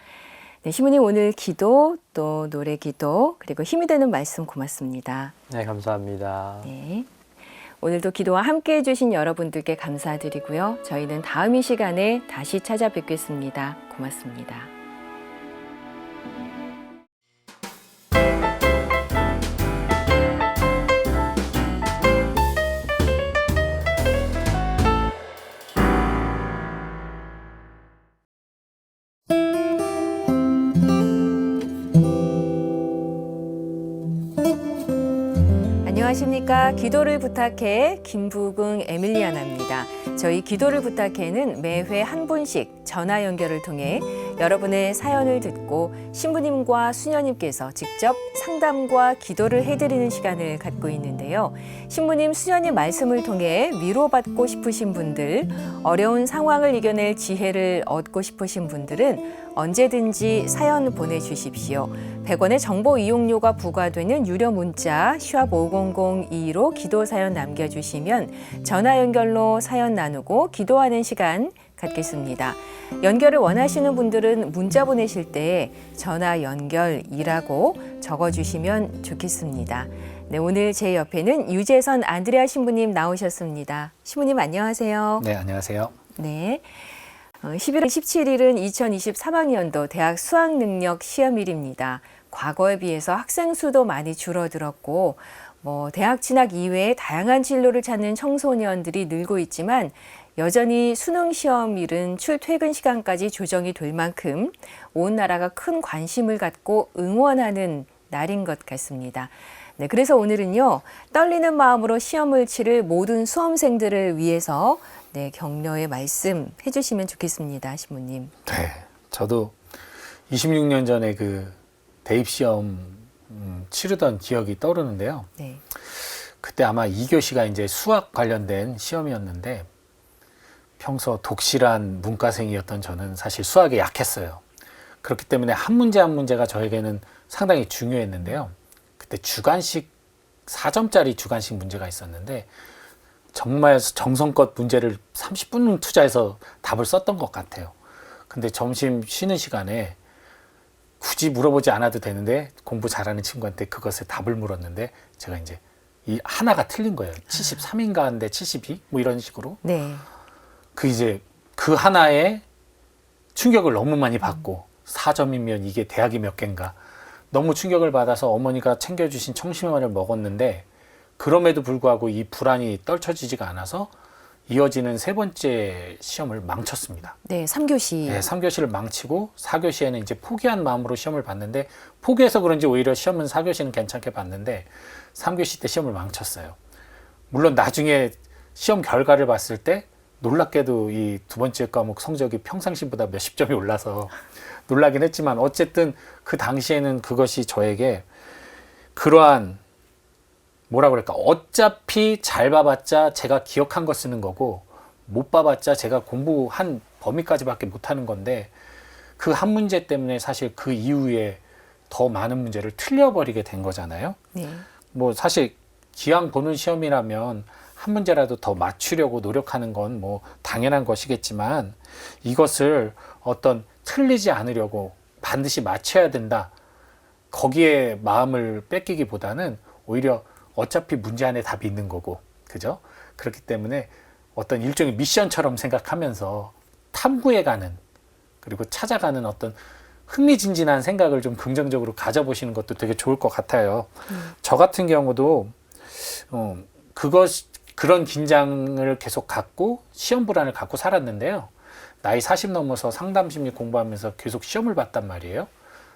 [SPEAKER 1] 네, 시부님 오늘 기도, 또 노래 기도, 그리고 힘이 되는 말씀 고맙습니다.
[SPEAKER 2] 네, 감사합니다.
[SPEAKER 1] 네. 오늘도 기도와 함께 해주신 여러분들께 감사드리고요. 저희는 다음 이 시간에 다시 찾아뵙겠습니다. 고맙습니다. 안녕하십니까. 기도를 부탁해 김부궁 에밀리아나입니다. 저희 기도를 부탁해는 매회 한 분씩 전화 연결을 통해 여러분의 사연을 듣고 신부님과 수녀님께서 직접 상담과 기도를 해드리는 시간을 갖고 있는데요. 신부님, 수녀님 말씀을 통해 위로받고 싶으신 분들, 어려운 상황을 이겨낼 지혜를 얻고 싶으신 분들은 언제든지 사연 보내주십시오. 100원의 정보 이용료가 부과되는 유료 문자 샵 5002로 기도 사연 남겨주시면 전화 연결로 사연 나누고 기도하는 시간 갖겠습니다. 연결을 원하시는 분들은 문자 보내실 때 전화 연결이라고 적어주시면 좋겠습니다. 네, 오늘 제 옆에는 유재선 안드레아 신부님 나오셨습니다. 신부님 안녕하세요.
[SPEAKER 4] 네, 안녕하세요.
[SPEAKER 1] 네. 11월 17일은 2023학년도 대학 수학능력 시험일입니다. 과거에 비해서 학생 수도 많이 줄어들었고 대학 진학 이외에 다양한 진로를 찾는 청소년들이 늘고 있지만 여전히 수능 시험일은 출퇴근 시간까지 조정이 될 만큼 온 나라가 큰 관심을 갖고 응원하는 날인 것 같습니다. 네, 그래서 오늘은요, 떨리는 마음으로 시험을 치를 모든 수험생들을 위해서 격려의 말씀 해주시면 좋겠습니다, 신부님.
[SPEAKER 4] 네, 저도 26년 전에 그 대입시험 치르던 기억이 떠오르는데요.
[SPEAKER 1] 네.
[SPEAKER 4] 그때 아마 2교시가 이제 수학 관련된 시험이었는데 평소 독실한 문과생이었던 저는 사실 수학에 약했어요. 그렇기 때문에 한 문제 한 문제가 저에게는 상당히 중요했는데요. 그때 주관식 4점짜리 주관식 문제가 있었는데 정말 정성껏 문제를 30분 투자해서 답을 썼던 것 같아요. 근데 점심 쉬는 시간에 굳이 물어보지 않아도 되는데 공부 잘하는 친구한테 그것에 답을 물었는데 제가 이제 이 하나가 틀린 거예요. 73인가 하는데 72? 뭐 이런 식으로.
[SPEAKER 1] 네.
[SPEAKER 4] 그 하나에 충격을 너무 많이 받고 4점이면 이게 대학이 몇 개인가 너무 충격을 받아서 어머니가 챙겨주신 청심환을 먹었는데 그럼에도 불구하고 이 불안이 떨쳐지지가 않아서 이어지는 세 번째 시험을 망쳤습니다.
[SPEAKER 1] 네, 3교시.
[SPEAKER 4] 네, 3교시를 망치고 4교시에는 이제 포기한 마음으로 시험을 봤는데 포기해서 그런지 오히려 시험은 4교시는 괜찮게 봤는데 3교시 때 시험을 망쳤어요. 물론 나중에 시험 결과를 봤을 때 놀랍게도 이 두 번째 과목 성적이 평상시보다 몇십 점이 올라서 놀라긴 했지만 어쨌든 그 당시에는 그것이 저에게 그러한 뭐라 그럴까, 어차피 잘 봐봤자 제가 기억한 거 쓰는 거고 못 봐봤자 제가 공부한 범위까지밖에 못하는 건데 그 한 문제 때문에 사실 그 이후에 더 많은 문제를 틀려버리게 된 거잖아요.
[SPEAKER 1] 네.
[SPEAKER 4] 뭐 사실 기왕 보는 시험이라면 한 문제라도 더 맞추려고 노력하는 건 뭐 당연한 것이겠지만 이것을 어떤 틀리지 않으려고 반드시 맞춰야 된다, 거기에 마음을 뺏기기보다는 오히려 어차피 문제 안에 답이 있는 거고, 그죠? 그렇기 때문에 어떤 일종의 미션처럼 생각하면서 탐구해가는, 그리고 찾아가는 어떤 흥미진진한 생각을 좀 긍정적으로 가져보시는 것도 되게 좋을 것 같아요. 저 같은 경우도 그런 긴장을 계속 갖고 시험 불안을 갖고 살았는데요. 나이 40 넘어서 상담심리 공부하면서 계속 시험을 봤단 말이에요.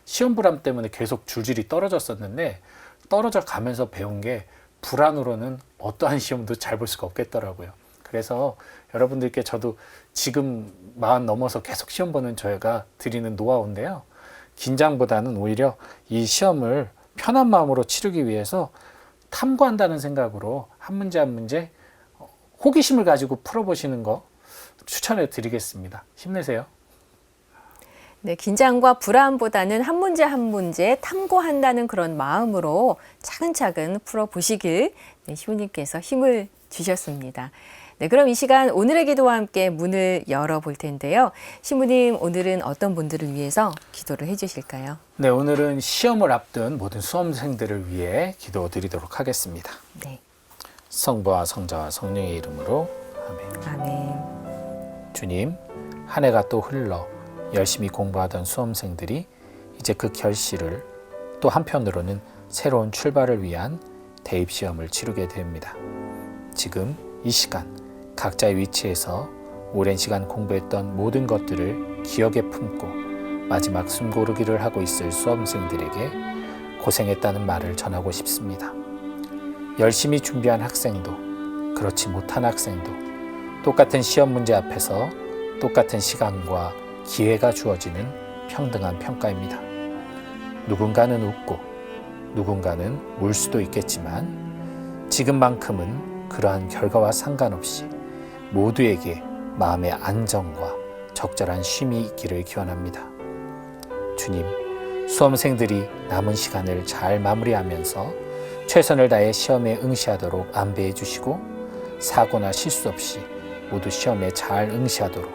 [SPEAKER 4] 시험 불안 때문에 계속 줄줄이 떨어졌었는데 떨어져 가면서 배운 게 불안으로는 어떠한 시험도 잘 볼 수가 없겠더라고요. 그래서 여러분들께 저도 지금 40 넘어서 계속 시험 보는 저희가 드리는 노하우인데요. 긴장보다는 오히려 이 시험을 편한 마음으로 치르기 위해서 탐구한다는 생각으로 한 문제 한 문제 호기심을 가지고 풀어보시는 거 추천해 드리겠습니다. 힘내세요.
[SPEAKER 1] 네, 긴장과 불안보다는 한 문제 한 문제 탐구한다는 그런 마음으로 차근차근 풀어보시길 시부님께서 힘을 주셨습니다. 네, 그럼 이 시간 오늘의 기도와 함께 문을 열어볼 텐데요. 시부님, 오늘은 어떤 분들을 위해서 기도를 해주실까요?
[SPEAKER 4] 네, 오늘은 시험을 앞둔 모든 수험생들을 위해 기도 드리도록 하겠습니다.
[SPEAKER 1] 네,
[SPEAKER 4] 성부와 성자와 성령의 이름으로 아멘.
[SPEAKER 1] 아멘.
[SPEAKER 4] 주님, 한 해가 또 흘러 열심히 공부하던 수험생들이 이제 그 결실을, 또 한편으로는 새로운 출발을 위한 대입시험을 치르게 됩니다. 지금 이 시간 각자의 위치에서 오랜 시간 공부했던 모든 것들을 기억에 품고 마지막 숨고르기를 하고 있을 수험생들에게 고생했다는 말을 전하고 싶습니다. 열심히 준비한 학생도 그렇지 못한 학생도 똑같은 시험 문제 앞에서 똑같은 시간과 기회가 주어지는 평등한 평가입니다. 누군가는 웃고 누군가는 울 수도 있겠지만 지금만큼은 그러한 결과와 상관없이 모두에게 마음의 안정과 적절한 쉼이 있기를 기원합니다. 주님, 수험생들이 남은 시간을 잘 마무리하면서 최선을 다해 시험에 응시하도록 안배해 주시고 사고나 실수 없이 모두 시험에 잘 응시하도록,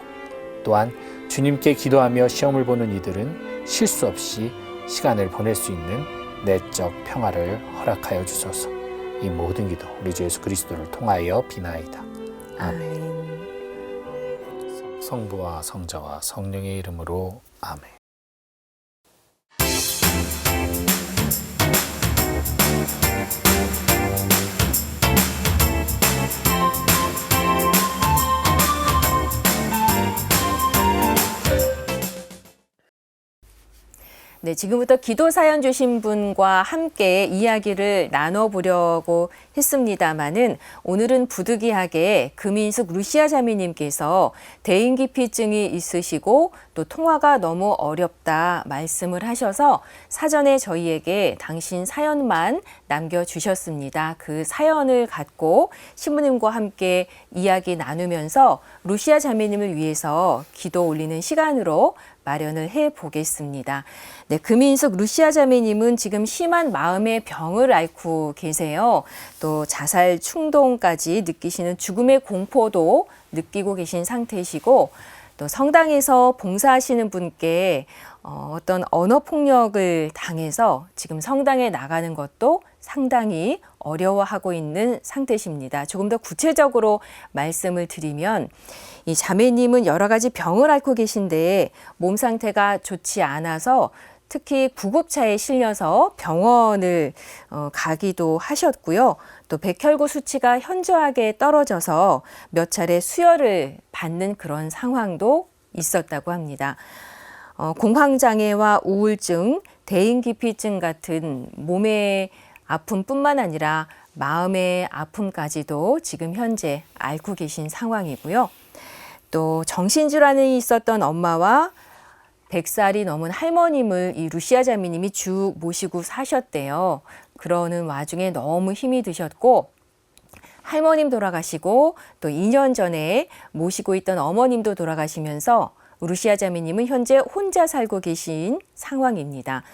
[SPEAKER 4] 또한 주님께 기도하며 시험을 보는 이들은 실수 없이 시간을 보낼 수 있는 내적 평화를 허락하여 주소서. 이 모든 기도 우리 주 예수 그리스도를 통하여 비나이다. 아멘. 성부와 성자와 성령의 이름으로 아멘.
[SPEAKER 1] 네, 지금부터 기도 사연 주신 분과 함께 이야기를 나눠보려고 했습니다마는 오늘은 부득이하게 금인숙 루시아 자매님께서 대인기피증이 있으시고 또 통화가 너무 어렵다 말씀을 하셔서 사전에 저희에게 당신 사연만 남겨주셨습니다. 그 사연을 갖고 신부님과 함께 이야기 나누면서 루시아 자매님을 위해서 기도 올리는 시간으로 마련을 해 보겠습니다. 네, 금인숙 루시아 자매님은 지금 심한 마음의 병을 앓고 계세요. 또 자살 충동까지 느끼시는 죽음의 공포도 느끼고 계신 상태이시고, 또 성당에서 봉사하시는 분께 어떤 언어 폭력을 당해서 지금 성당에 나가는 것도 상당히 어려워하고 있는 상태십니다. 조금 더 구체적으로 말씀을 드리면 이 자매님은 여러 가지 병을 앓고 계신데 몸 상태가 좋지 않아서 특히 구급차에 실려서 병원을 가기도 하셨고요. 또 백혈구 수치가 현저하게 떨어져서 몇 차례 수혈을 받는 그런 상황도 있었다고 합니다. 공황장애와 우울증, 대인기피증 같은 몸의 아픔뿐만 아니라 마음의 아픔까지도 지금 현재 앓고 계신 상황이고요. 또 정신질환이 있었던 엄마와 100살이 넘은 할머님을 이 루시아 자매님이 쭉 모시고 사셨대요. 그러는 와중에 너무 힘이 드셨고 할머님 돌아가시고 또 2년 전에 모시고 있던 어머님도 돌아가시면서 루시아 자매님은 현재 혼자 살고 계신 상황입니다.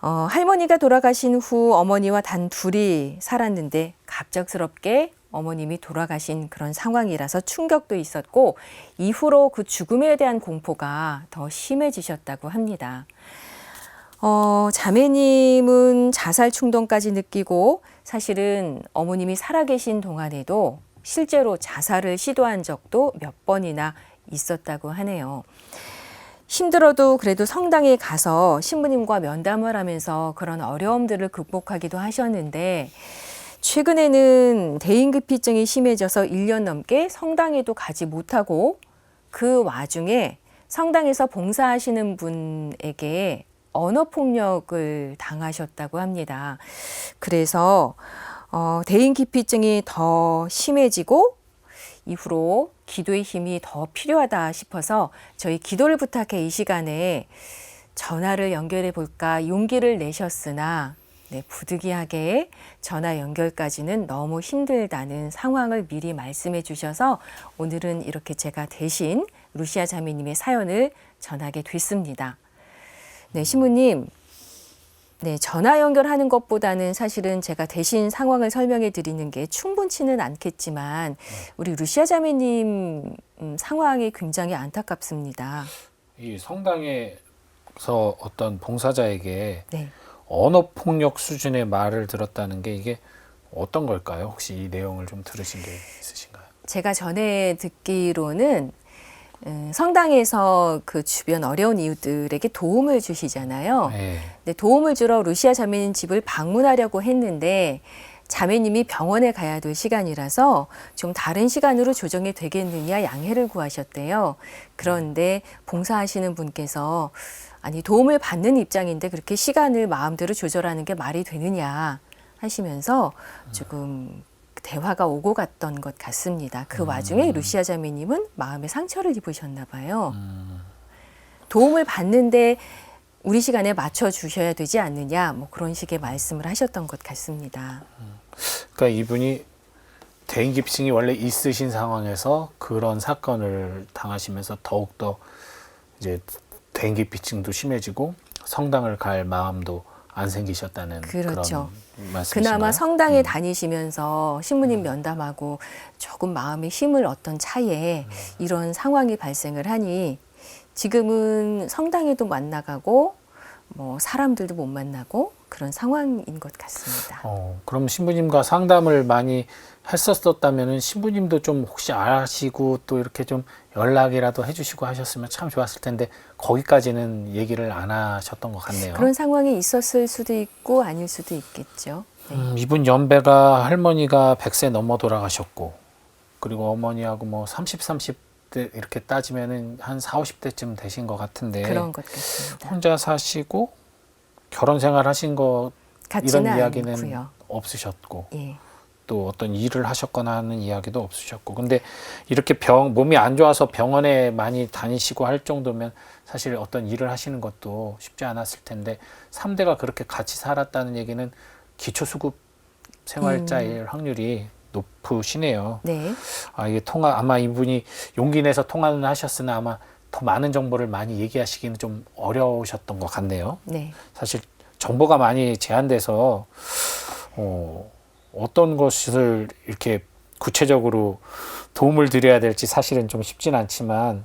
[SPEAKER 1] 할머니가 돌아가신 후 어머니와 단 둘이 살았는데 갑작스럽게 어머님이 돌아가신 그런 상황이라서 충격도 있었고 이후로 그 죽음에 대한 공포가 더 심해지셨다고 합니다. 자매님은 자살 충동까지 느끼고 사실은 어머님이 살아계신 동안에도 실제로 자살을 시도한 적도 몇 번이나 있었다고 하네요. 힘들어도 그래도 성당에 가서 신부님과 면담을 하면서 그런 어려움들을 극복하기도 하셨는데 최근에는 대인기피증이 심해져서 1년 넘게 성당에도 가지 못하고 그 와중에 성당에서 봉사하시는 분에게 언어폭력을 당하셨다고 합니다. 그래서 대인기피증이 더 심해지고 이후로 기도의 힘이 더 필요하다 싶어서 저희 기도를 부탁해 이 시간에 전화를 연결해 볼까 용기를 내셨으나 부득이하게 전화 연결까지는 너무 힘들다는 상황을 미리 말씀해 주셔서 오늘은 이렇게 제가 대신 루시아 자매님의 사연을 전하게 됐습니다. 네, 신부님. 네, 전화 연결하는 것보다는 사실은 제가 대신 상황을 설명해 드리는 게 충분치는 않겠지만 우리 루시아 자매님 상황이 굉장히 안타깝습니다.
[SPEAKER 4] 이 성당에서 어떤 봉사자에게
[SPEAKER 1] 네.
[SPEAKER 4] 언어 폭력 수준의 말을 들었다는 게 이게 어떤 걸까요? 혹시 이 내용을 좀 들으신 게 있으신가요?
[SPEAKER 1] 제가 전에 듣기로는 성당에서 그 주변 어려운 이웃들에게 도움을 주시잖아요.
[SPEAKER 4] 네.
[SPEAKER 1] 근데 도움을 주러 루시아 자매님 집을 방문하려고 했는데 자매님이 병원에 가야 될 시간이라서 좀 다른 시간으로 조정이 되겠느냐 양해를 구하셨대요. 그런데 봉사하시는 분께서 아니 도움을 받는 입장인데 그렇게 시간을 마음대로 조절하는 게 말이 되느냐 하시면서 조금 대화가 오고 갔던 것 같습니다. 그 와중에 루시아 자매님은 마음에 상처를 입으셨나 봐요. 도움을 받는데 우리 시간에 맞춰 주셔야 되지 않느냐 뭐 그런 식의 말씀을 하셨던 것 같습니다.
[SPEAKER 4] 그러니까 이분이 대인기피증이 원래 있으신 상황에서 그런 사건을 당하시면서 더욱더 이제 대인기피증도 심해지고 성당을 갈 마음도 안 생기셨다는
[SPEAKER 1] 그렇죠.
[SPEAKER 4] 그런 말씀이신가요?
[SPEAKER 1] 그나마 성당에 다니시면서 신부님 면담하고 조금 마음의 힘을 얻던 차에 이런 상황이 발생을 하니 지금은 성당에도 못 나가고 뭐 사람들도 못 만나고 그런 상황인 것 같습니다.
[SPEAKER 4] 그럼 신부님과 상담을 많이 했었다면은 신부님도 좀 혹시 아시고 또 이렇게 좀 연락이라도 해주시고 하셨으면 참 좋았을 텐데 거기까지는 얘기를 안 하셨던 것 같네요.
[SPEAKER 1] 그런 상황이 있었을 수도 있고 아닐 수도 있겠죠. 네.
[SPEAKER 4] 이분 연배가 할머니가 100세 넘어 돌아가셨고 그리고 어머니하고 뭐 30, 30대 이렇게 따지면은 한 4, 50대쯤 되신 것 같은데
[SPEAKER 1] 그런 것 같습니다.
[SPEAKER 4] 혼자 사시고 결혼 생활 하신 거 이런
[SPEAKER 1] 같지는
[SPEAKER 4] 이야기는
[SPEAKER 1] 않고요.
[SPEAKER 4] 없으셨고
[SPEAKER 1] 예.
[SPEAKER 4] 또 어떤 일을 하셨거나 하는 이야기도 없으셨고 근데 이렇게 몸이 안 좋아서 병원에 많이 다니시고 할 정도면 사실 어떤 일을 하시는 것도 쉽지 않았을 텐데 3대가 그렇게 같이 살았다는 얘기는 기초수급 생활자일 확률이 높으시네요.
[SPEAKER 1] 네.
[SPEAKER 4] 이게 아마 이분이 용기 내서 통화는 하셨으나 아마 더 많은 정보를 많이 얘기하시기는 좀 어려우셨던 것 같네요.
[SPEAKER 1] 네.
[SPEAKER 4] 사실 정보가 많이 제한돼서 어떤 것을 이렇게 구체적으로 도움을 드려야 될지 사실은 좀 쉽진 않지만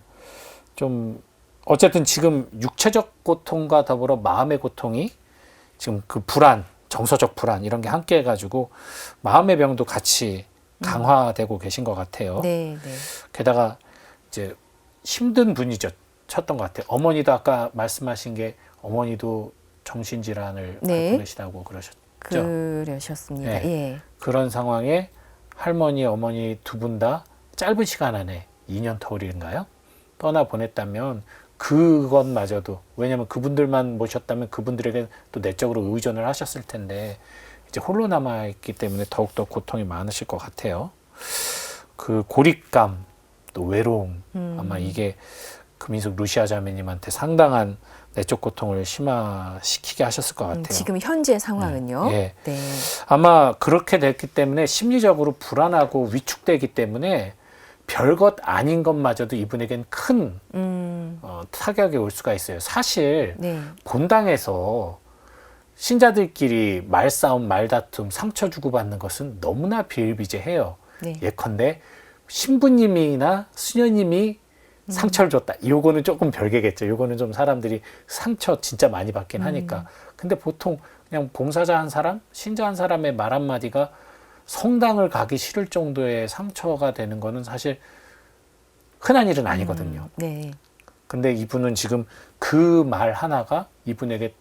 [SPEAKER 4] 좀 어쨌든 지금 육체적 고통과 더불어 마음의 고통이 지금 그 불안, 정서적 불안 이런 게 함께 해가지고 마음의 병도 같이 강화되고 계신 것 같아요.
[SPEAKER 1] 네. 네.
[SPEAKER 4] 게다가 이제 힘든 분이셨던 것 같아요. 어머니도 아까 말씀하신 게 어머니도 정신질환을
[SPEAKER 1] 네.
[SPEAKER 4] 앓고 계시다고
[SPEAKER 1] 그러셨습니다.
[SPEAKER 4] 네.
[SPEAKER 1] 예.
[SPEAKER 4] 그런 상황에 할머니, 어머니 두 분 다 짧은 시간 안에 2년 터울인가요? 떠나 보냈다면 그것마저도, 왜냐하면 그분들만 모셨다면 그분들에게 또 내적으로 의존을 하셨을 텐데 이제 홀로 남아있기 때문에 더욱더 고통이 많으실 것 같아요. 그 고립감, 또 외로움, 아마 이게 금인숙 루시아 자매님한테 상당한 내적 고통을 심화시키게 하셨을 것 같아요.
[SPEAKER 1] 지금 현재 상황은요.
[SPEAKER 4] 네.
[SPEAKER 1] 네.
[SPEAKER 4] 아마 그렇게 됐기 때문에 심리적으로 불안하고 위축되기 때문에 별것 아닌 것마저도 이분에겐 큰 타격이 올 수가 있어요. 사실
[SPEAKER 1] 네.
[SPEAKER 4] 본당에서 신자들끼리 말싸움, 말다툼, 상처 주고받는 것은 너무나 비일비재해요.
[SPEAKER 1] 네.
[SPEAKER 4] 예컨대 신부님이나 수녀님이 상처를 줬다. 요거는 조금 별개겠죠. 요거는 좀 사람들이 상처 진짜 많이 받긴 하니까. 근데 보통 그냥 봉사자 한 사람, 신자 한 사람의 말 한마디가 성당을 가기 싫을 정도의 상처가 되는 거는 사실 흔한 일은 아니거든요.
[SPEAKER 1] 네.
[SPEAKER 4] 근데 이분은 지금 그 말 하나가 이분에게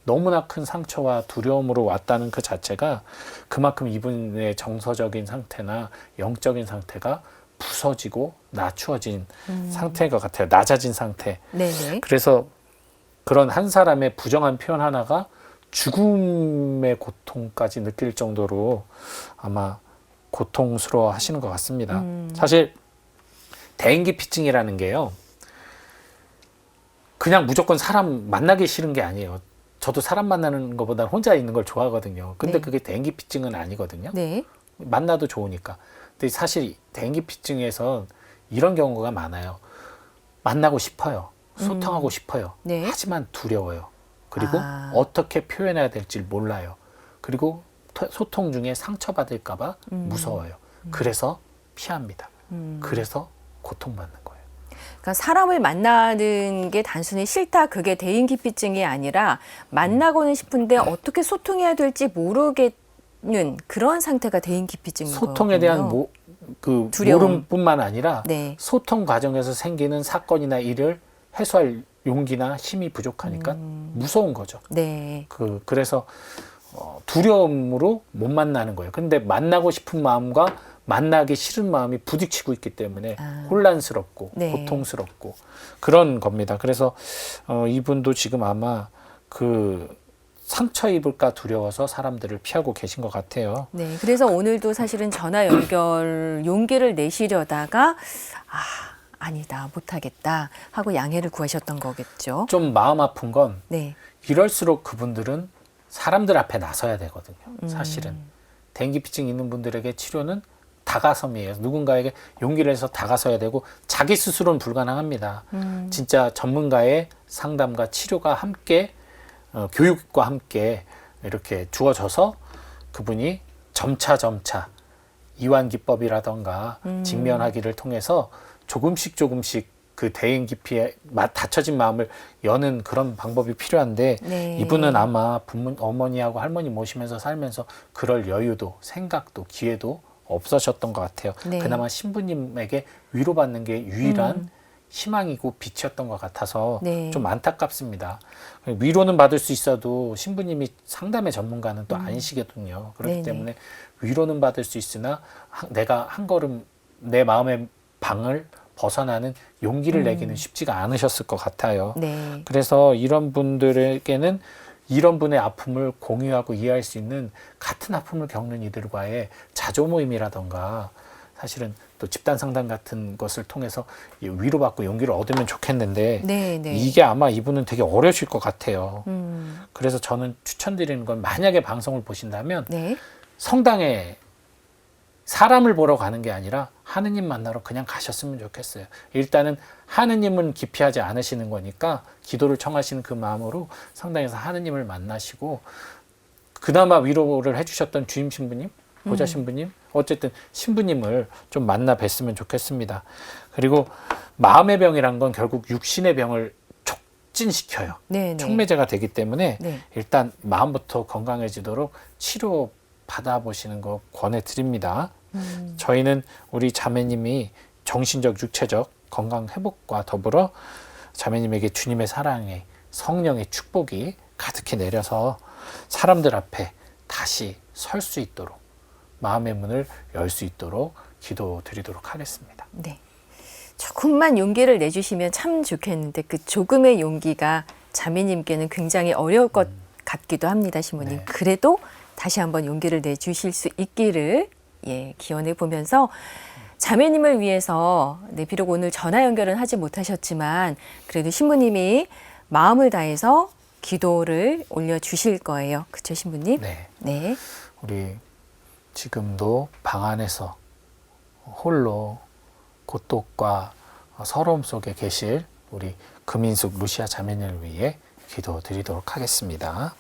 [SPEAKER 4] 너무나 큰 상처와 두려움으로 왔다는 그 자체가 그만큼 이분의 정서적인 상태나 영적인 상태가 부서지고 낮추어진 상태인 것 같아요. 낮아진 상태.
[SPEAKER 1] 네네.
[SPEAKER 4] 그래서 그런 한 사람의 부정한 표현 하나가 죽음의 고통까지 느낄 정도로 아마 고통스러워 하시는 것 같습니다. 사실 대인기피증이라는 게요, 그냥 무조건 사람 만나기 싫은 게 아니에요. 저도 사람 만나는 것보다 혼자 있는 걸 좋아하거든요. 근데
[SPEAKER 1] 네.
[SPEAKER 4] 그게 대인기피증은 아니거든요.
[SPEAKER 1] 네.
[SPEAKER 4] 만나도 좋으니까. 근데 사실 대인기피증에서 이런 경우가 많아요. 만나고 싶어요. 소통하고 싶어요.
[SPEAKER 1] 네.
[SPEAKER 4] 하지만 두려워요. 그리고
[SPEAKER 1] 아.
[SPEAKER 4] 어떻게 표현해야 될지 몰라요. 그리고 소통 중에 상처받을까봐 무서워요. 그래서 피합니다. 그래서 고통받는 거예요.
[SPEAKER 1] 그러니까 사람을 만나는 게 단순히 싫다, 그게 대인기피증이 아니라 만나고는 싶은데 어떻게 소통해야 될지 모르겠는 그런 상태가 대인기피증인 거예요.
[SPEAKER 4] 소통에 대한
[SPEAKER 1] 두려움.
[SPEAKER 4] 모름뿐만 아니라
[SPEAKER 1] 네.
[SPEAKER 4] 소통 과정에서 생기는 사건이나 일을 해소할 용기나 힘이 부족하니까 무서운 거죠.
[SPEAKER 1] 네.
[SPEAKER 4] 그래서 두려움으로 못 만나는 거예요. 근데 만나고 싶은 마음과 만나기 싫은 마음이 부딪히고 있기 때문에 혼란스럽고
[SPEAKER 1] 네.
[SPEAKER 4] 고통스럽고 그런 겁니다. 그래서 이분도 지금 아마 그 상처 입을까 두려워서 사람들을 피하고 계신 것 같아요.
[SPEAKER 1] 네. 그래서 오늘도 사실은 전화 연결 용기를 내시려다가 아니다, 못하겠다 하고 양해를 구하셨던 거겠죠.
[SPEAKER 4] 좀 마음 아픈 건
[SPEAKER 1] 네.
[SPEAKER 4] 이럴수록 그분들은 사람들 앞에 나서야 되거든요. 사실은 대인기피증 있는 분들에게 치료는 다가섬이에요. 누군가에게 용기를 내서 다가서야 되고 자기 스스로는 불가능합니다. 진짜 전문가의 상담과 치료가 함께 교육과 함께 이렇게 주어져서 그분이 점차 이완기법이라던가 직면하기를 통해서 조금씩 그 대인기피에 닫혀진 마음을 여는 그런 방법이 필요한데
[SPEAKER 1] 네.
[SPEAKER 4] 이분은 아마 어머니하고 할머니 모시면서 살면서 그럴 여유도 생각도 기회도 없으셨던 것 같아요.
[SPEAKER 1] 네.
[SPEAKER 4] 그나마 신부님에게 위로받는 게 유일한 희망이고 빛이었던 것 같아서
[SPEAKER 1] 네.
[SPEAKER 4] 좀 안타깝습니다. 위로는 받을 수 있어도 신부님이 상담의 전문가는 또 아니시거든요. 그렇기
[SPEAKER 1] 네네.
[SPEAKER 4] 때문에 위로는 받을 수 있으나 내가 한 걸음 내 마음의 방을 벗어나는 용기를 내기는 쉽지가 않으셨을 것 같아요.
[SPEAKER 1] 네.
[SPEAKER 4] 그래서 이런 분들에게는 이런 분의 아픔을 공유하고 이해할 수 있는 같은 아픔을 겪는 이들과의 자조 모임이라던가 사실은 또 집단 상담 같은 것을 통해서 위로받고 용기를 얻으면 좋겠는데
[SPEAKER 1] 네, 네.
[SPEAKER 4] 이게 아마 이분은 되게 어려우실 것 같아요. 그래서 저는 추천드리는 건 만약에 방송을 보신다면
[SPEAKER 1] 네.
[SPEAKER 4] 성당에 사람을 보러 가는 게 아니라 하느님 만나러 그냥 가셨으면 좋겠어요. 일단은 하느님은 기피하지 않으시는 거니까 기도를 청하시는 그 마음으로 성당에서 하느님을 만나시고 그나마 위로를 해주셨던 주임 신부님, 보좌 신부님, 어쨌든 신부님을 좀 만나 뵀으면 좋겠습니다. 그리고 마음의 병이란 건 결국 육신의 병을 촉진시켜요.
[SPEAKER 1] 네, 네.
[SPEAKER 4] 촉매제가 되기 때문에
[SPEAKER 1] 네.
[SPEAKER 4] 일단 마음부터 건강해지도록 치료 받아보시는 거 권해드립니다. 저희는 우리 자매님이 정신적, 육체적 건강 회복과 더불어 자매님에게 주님의 사랑에 성령의 축복이 가득히 내려서 사람들 앞에 다시 설 수 있도록 마음의 문을 열 수 있도록 기도드리도록 하겠습니다.
[SPEAKER 1] 네. 조금만 용기를 내주시면 참 좋겠는데 그 조금의 용기가 자매님께는 굉장히 어려울 것 같기도 합니다, 신부님.
[SPEAKER 4] 네.
[SPEAKER 1] 그래도 다시 한번 용기를 내주실 수 있기를 기원해 보면서 자매님을 위해서 비록 오늘 전화 연결은 하지 못하셨지만 그래도 신부님이 마음을 다해서 기도를 올려주실 거예요. 그렇죠, 신부님?
[SPEAKER 4] 네.
[SPEAKER 1] 네.
[SPEAKER 4] 우리 지금도 방 안에서 홀로 고독과 서러움 속에 계실 우리 금인숙 루시아 자매님을 위해 기도드리도록 하겠습니다.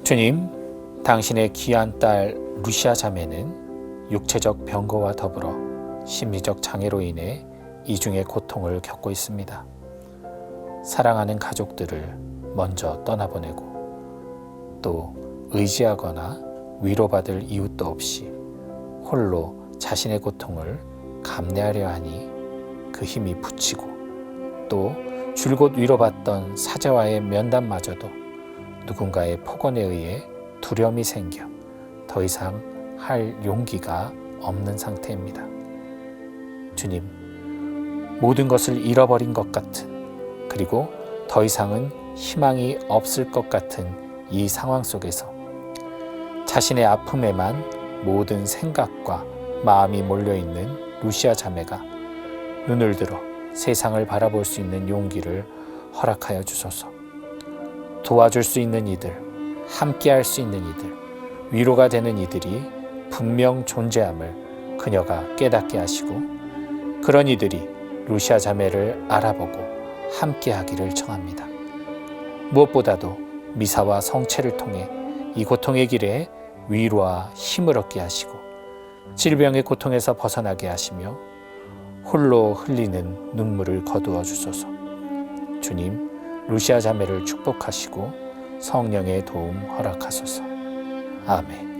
[SPEAKER 4] 주님, 당신의 귀한 딸 루시아 자매는 육체적 병거와 더불어 심리적 장애로 인해 이중의 고통을 겪고 있습니다. 사랑하는 가족들을 먼저 떠나보내고 또 의지하거나 위로받을 이웃도 없이 홀로 자신의 고통을 감내하려 하니 그 힘이 부치고 또 줄곧 위로받던 사제와의 면담마저도 누군가의 폭언에 의해 두려움이 생겨 더 이상 할 용기가 없는 상태입니다. 주님, 모든 것을 잃어버린 것 같은 그리고 더 이상은 희망이 없을 것 같은 이 상황 속에서 자신의 아픔에만 모든 생각과 마음이 몰려있는 루시아 자매가 눈을 들어 세상을 바라볼 수 있는 용기를 허락하여 주소서. 도와줄 수 있는 이들, 함께할 수 있는 이들, 위로가 되는 이들이 분명 존재함을 그녀가 깨닫게 하시고 그런 이들이 루시아 자매를 알아보고 함께하기를 청합니다. 무엇보다도 미사와 성체를 통해 이 고통의 길에 위로와 힘을 얻게 하시고 질병의 고통에서 벗어나게 하시며 홀로 흘리는 눈물을 거두어 주소서. 주님, 루시아 자매를 축복하시고 성령의 도움 허락하소서. 아멘.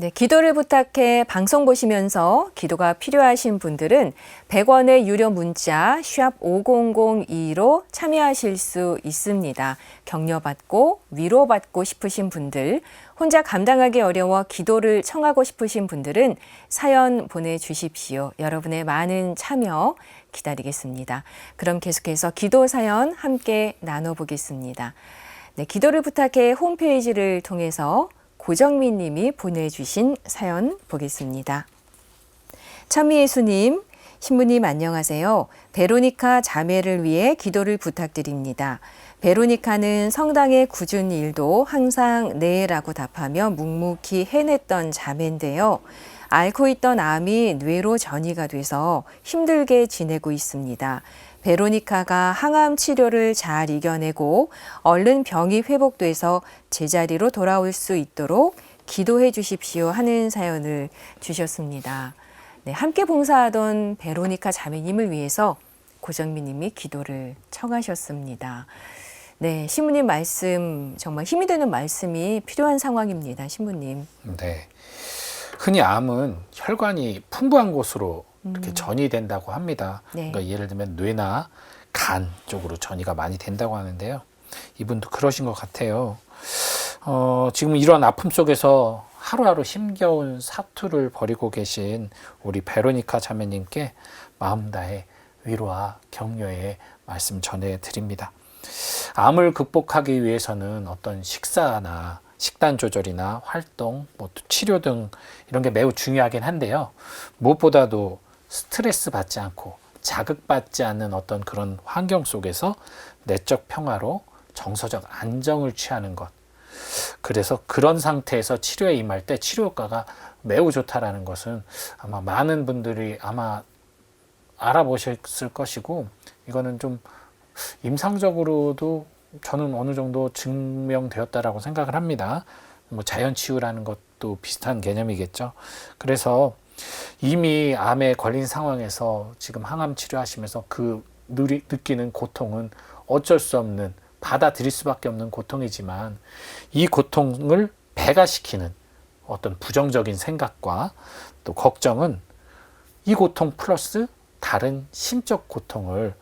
[SPEAKER 1] 네, 기도를 부탁해 방송 보시면서 기도가 필요하신 분들은 100원의 유료 문자 샵 5002로 참여하실 수 있습니다. 격려받고 위로받고 싶으신 분들, 혼자 감당하기 어려워 기도를 청하고 싶으신 분들은 사연 보내주십시오. 여러분의 많은 참여 기다리겠습니다. 그럼 계속해서 기도 사연 함께 나눠보겠습니다. 네, 기도를 부탁해 홈페이지를 통해서 고정민 님이 보내주신 사연 보겠습니다. 천미예수님, 신부님 안녕하세요. 베로니카 자매를 위해 기도를 부탁드립니다. 베로니카는 성당의 굳은 일도 항상 네라고 답하며 묵묵히 해냈던 자매인데요. 앓고 있던 암이 뇌로 전이가 돼서 힘들게 지내고 있습니다. 베로니카가 항암 치료를 잘 이겨내고 얼른 병이 회복돼서 제자리로 돌아올 수 있도록 기도해 주십시오 하는 사연을 주셨습니다. 네, 함께 봉사하던 베로니카 자매님을 위해서 고정민 님이 기도를 청하셨습니다. 네, 신부님 말씀 정말 힘이 되는 말씀이 필요한 상황입니다. 신부님.
[SPEAKER 4] 네. 흔히 암은 혈관이 풍부한 곳으로 이렇게 전이 된다고 합니다.
[SPEAKER 1] 네.
[SPEAKER 4] 그러니까 예를 들면 뇌나 간 쪽으로 전이가 많이 된다고 하는데요. 이분도 그러신 것 같아요. 지금 이런 아픔 속에서 하루하루 힘겨운 사투를 벌이고 계신 우리 베로니카 자매님께 마음 다해 위로와 격려의 말씀 전해드립니다. 암을 극복하기 위해서는 어떤 식사나 식단 조절이나 활동, 치료 등 이런 게 매우 중요하긴 한데요. 무엇보다도 스트레스 받지 않고 자극받지 않는 어떤 그런 환경 속에서 내적 평화로 정서적 안정을 취하는 것. 그래서 그런 상태에서 치료에 임할 때 치료 효과가 매우 좋다라는 것은 아마 많은 분들이 아마 알아보셨을 것이고, 이거는 좀 임상적으로도 저는 어느 정도 증명되었다라고 생각을 합니다. 자연 치유라는 것도 비슷한 개념이겠죠. 그래서 이미 암에 걸린 상황에서 지금 항암 치료하시면서 그 느끼는 고통은 어쩔 수 없는 받아들일 수밖에 없는 고통이지만 이 고통을 배가시키는 어떤 부정적인 생각과 또 걱정은 이 고통 플러스 다른 심적 고통을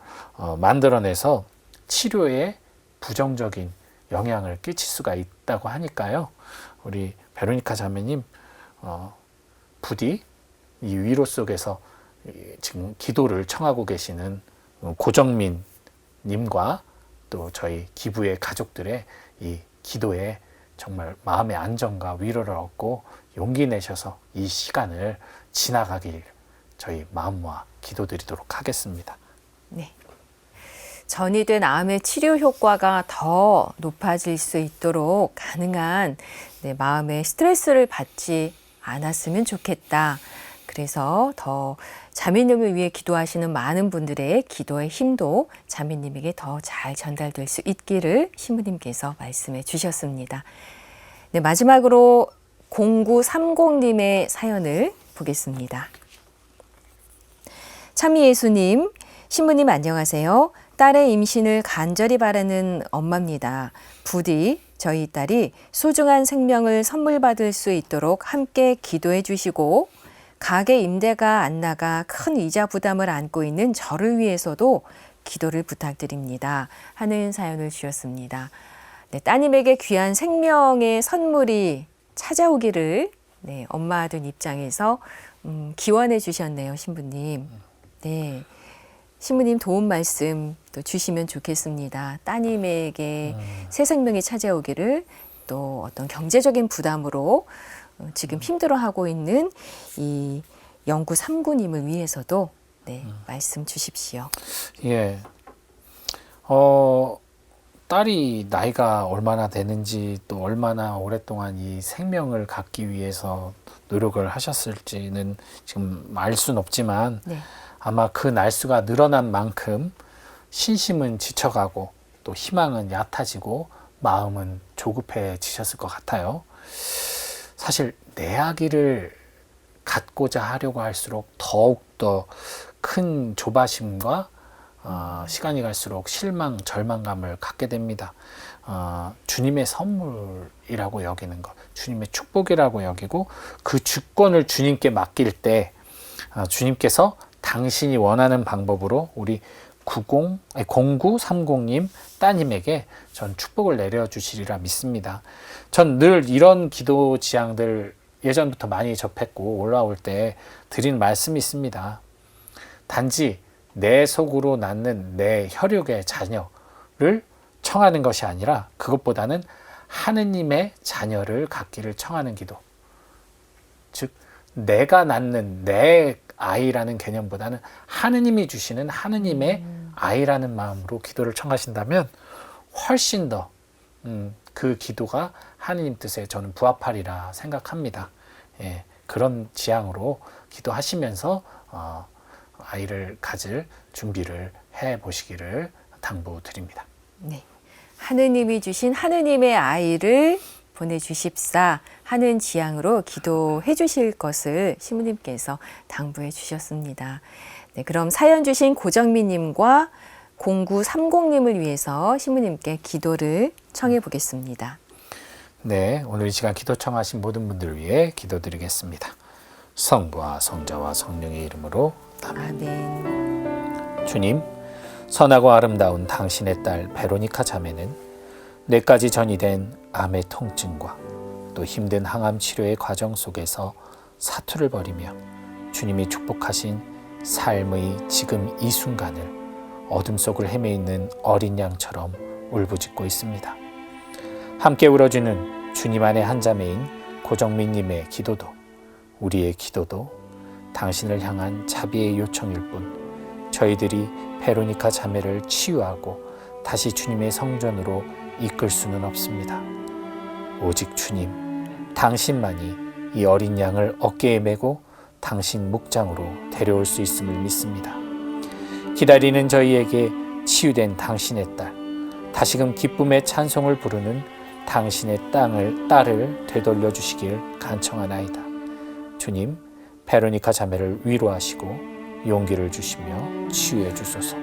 [SPEAKER 4] 만들어내서 치료에 부정적인 영향을 끼칠 수가 있다고 하니까요. 우리 베로니카 자매님 부디 이 위로 속에서 지금 기도를 청하고 계시는 고정민 님과 또 저희 기부의 가족들의 이 기도에 정말 마음의 안정과 위로를 얻고 용기 내셔서 이 시간을 지나가길 저희 마음 모아 기도드리도록 하겠습니다.
[SPEAKER 1] 네. 전이된 암의 치료 효과가 더 높아질 수 있도록 가능한 마음의 스트레스를 받지 않았으면 좋겠다. 그래서 더 자매님을 위해 기도하시는 많은 분들의 기도의 힘도 자매님에게 더 잘 전달될 수 있기를 신부님께서 말씀해 주셨습니다. 네, 마지막으로 0930님의 사연을 보겠습니다. 참미예수님, 신부님 안녕하세요. 딸의 임신을 간절히 바라는 엄마입니다. 부디 저희 딸이 소중한 생명을 선물 받을 수 있도록 함께 기도해 주시고 가게 임대가 안 나가 큰 이자 부담을 안고 있는 저를 위해서도 기도를 부탁드립니다. 하는 사연을 주셨습니다. 네, 따님에게 귀한 생명의 선물이 찾아오기를 엄마 된 입장에서 기원해 주셨네요, 신부님. 네, 신부님 도움 말씀 또 주시면 좋겠습니다. 따님에게 새 생명이 찾아오기를 또 어떤 경제적인 부담으로 지금 힘들어하고 있는 이 0939님을 위해서도 말씀 주십시오.
[SPEAKER 4] 예. 딸이 나이가 얼마나 되는지 또 얼마나 오랫동안 이 생명을 갖기 위해서 노력을 하셨을지는 지금 알 수는 없지만 아마 그 날수가 늘어난 만큼 신심은 지쳐가고 또 희망은 얕아지고 마음은 조급해지셨을 것 같아요. 사실 내 아기를 갖고자 하려고 할수록 더욱더 큰 조바심과 시간이 갈수록 실망, 절망감을 갖게 됩니다. 주님의 선물이라고 여기는 것, 주님의 축복이라고 여기고 그 주권을 주님께 맡길 때 주님께서 당신이 원하는 방법으로 우리 0930님 따님에게 전 축복을 내려주시리라 믿습니다. 전 늘 이런 기도 지향들 예전부터 많이 접했고 올라올 때 드린 말씀이 있습니다. 단지 내 속으로 낳는 내 혈육의 자녀를 청하는 것이 아니라 그것보다는 하느님의 자녀를 갖기를 청하는 기도. 즉 내가 낳는 내 아이라는 개념보다는 하느님이 주시는 하느님의 아이라는 마음으로 기도를 청하신다면 훨씬 더 그 기도가 하느님 뜻에 저는 부합하리라 생각합니다. 예, 그런 지향으로 기도하시면서 아이를 가질 준비를 해보시기를 당부드립니다.
[SPEAKER 1] 네, 하느님이 주신 하느님의 아이를 보내주십사 하는 지향으로 기도해 주실 것을 신부님께서 당부해 주셨습니다. 네, 그럼 사연 주신 고정민님과 0930님을 위해서 신부님께 기도를 청해 보겠습니다.
[SPEAKER 4] 네, 오늘 이 시간 기도 청하신 모든 분들을 위해 기도드리겠습니다. 성부와 성자와 성령의 이름으로
[SPEAKER 1] 아멘.
[SPEAKER 4] 주님, 선하고 아름다운 당신의 딸 베로니카 자매는 뇌까지 전이된 암의 통증과 또 힘든 항암 치료의 과정 속에서 사투를 벌이며 주님이 축복하신 삶의 지금 이 순간을 어둠 속을 헤매있는 어린 양처럼 울부짖고 있습니다. 함께 울어주는 주님 안의 한 자매인 고정민님의 기도도 우리의 기도도 당신을 향한 자비의 요청일 뿐 저희들이 베로니카 자매를 치유하고 다시 주님의 성전으로 이끌 수는 없습니다. 오직 주님, 당신만이 이 어린 양을 어깨에 메고 당신 목장으로 데려올 수 있음을 믿습니다. 기다리는 저희에게 치유된 당신의 딸, 다시금 기쁨의 찬송을 부르는 당신의 딸을 되돌려 주시길 간청하나이다. 주님, 베로니카 자매를 위로하시고 용기를 주시며 치유해 주소서.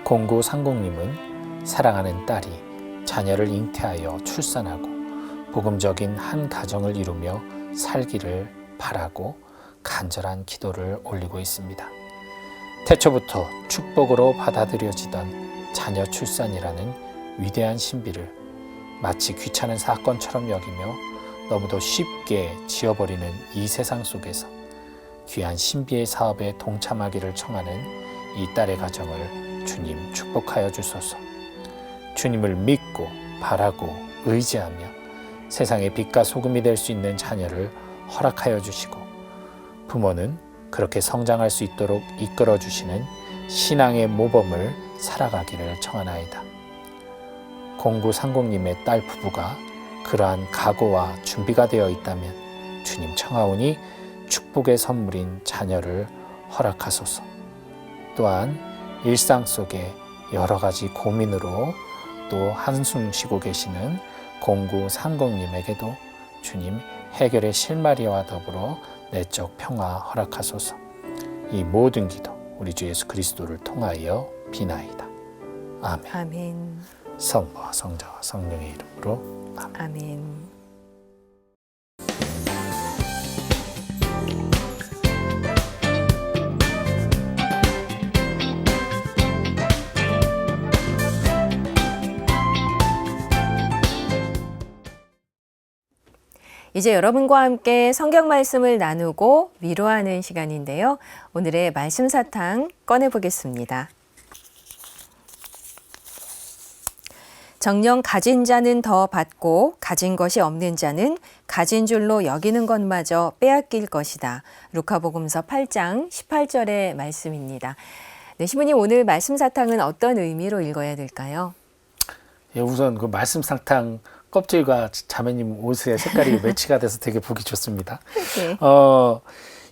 [SPEAKER 4] 0930님은 사랑하는 딸이 자녀를 잉태하여 출산하고 복음적인 한 가정을 이루며 살기를 바라고 간절한 기도를 올리고 있습니다. 태초부터 축복으로 받아들여지던 자녀 출산이라는 위대한 신비를 마치 귀찮은 사건처럼 여기며 너무도 쉽게 지워버리는 이 세상 속에서 귀한 신비의 사업에 동참하기를 청하는 이 딸의 가정을 주님 축복하여 주소서. 주님을 믿고 바라고 의지하며 세상의 빛과 소금이 될 수 있는 자녀를 허락하여 주시고 부모는 그렇게 성장할 수 있도록 이끌어 주시는 신앙의 모범을 살아가기를 청하나이다. 0930님의 딸 부부가 그러한 각오와 준비가 되어 있다면 주님 청하오니 축복의 선물인 자녀를 허락하소서. 또한 일상 속에 여러 가지 고민으로 또 한숨 쉬고 계시는 0930님에게도 주님 해결의 실마리와 더불어 내적 평화 허락하소서. 이 모든 기도 우리 주 예수 그리스도를 통하여 비나이다. 아멘.
[SPEAKER 1] 아멘.
[SPEAKER 4] 성부와 성자와 성령의 이름으로 아멘.
[SPEAKER 1] 아멘. 이제 여러분과 함께 성경 말씀을 나누고 위로하는 시간인데요. 오늘의 말씀 사탕 꺼내보겠습니다. 정녕 가진 자는 더 받고 가진 것이 없는 자는 가진 줄로 여기는 것마저 빼앗길 것이다. 루카복음서 8장 18절의 말씀입니다. 네, 시부님 오늘 말씀 사탕은 어떤 의미로 읽어야 될까요?
[SPEAKER 4] 예, 우선 그 말씀 사탕 껍질과 자매님 옷의 색깔이 매치가 돼서 되게 보기 좋습니다.
[SPEAKER 1] 네.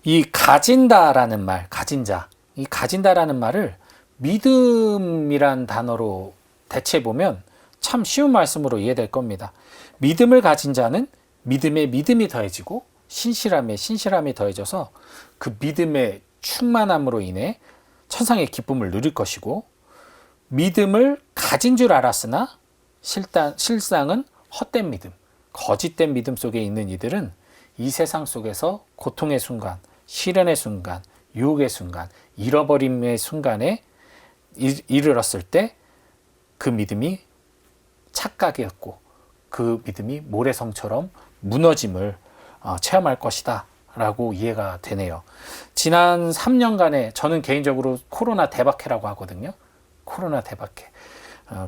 [SPEAKER 4] 이 가진다라는 말, 가진 자, 이 가진다라는 말을 믿음이란 단어로 대체해 보면 참 쉬운 말씀으로 이해될 겁니다. 믿음을 가진 자는 믿음에 믿음이 더해지고 신실함에 신실함이 더해져서 그 믿음의 충만함으로 인해 천상의 기쁨을 누릴 것이고, 믿음을 가진 줄 알았으나 실상은 헛된 믿음, 거짓된 믿음 속에 있는 이들은 이 세상 속에서 고통의 순간, 시련의 순간, 유혹의 순간, 잃어버림의 순간에 이르렀을 때 그 믿음이 착각이었고 그 믿음이 모래성처럼 무너짐을 체험할 것이다 라고 이해가 되네요. 지난 3년간에 저는 개인적으로 코로나 대박해라고 하거든요. 코로나 대박해.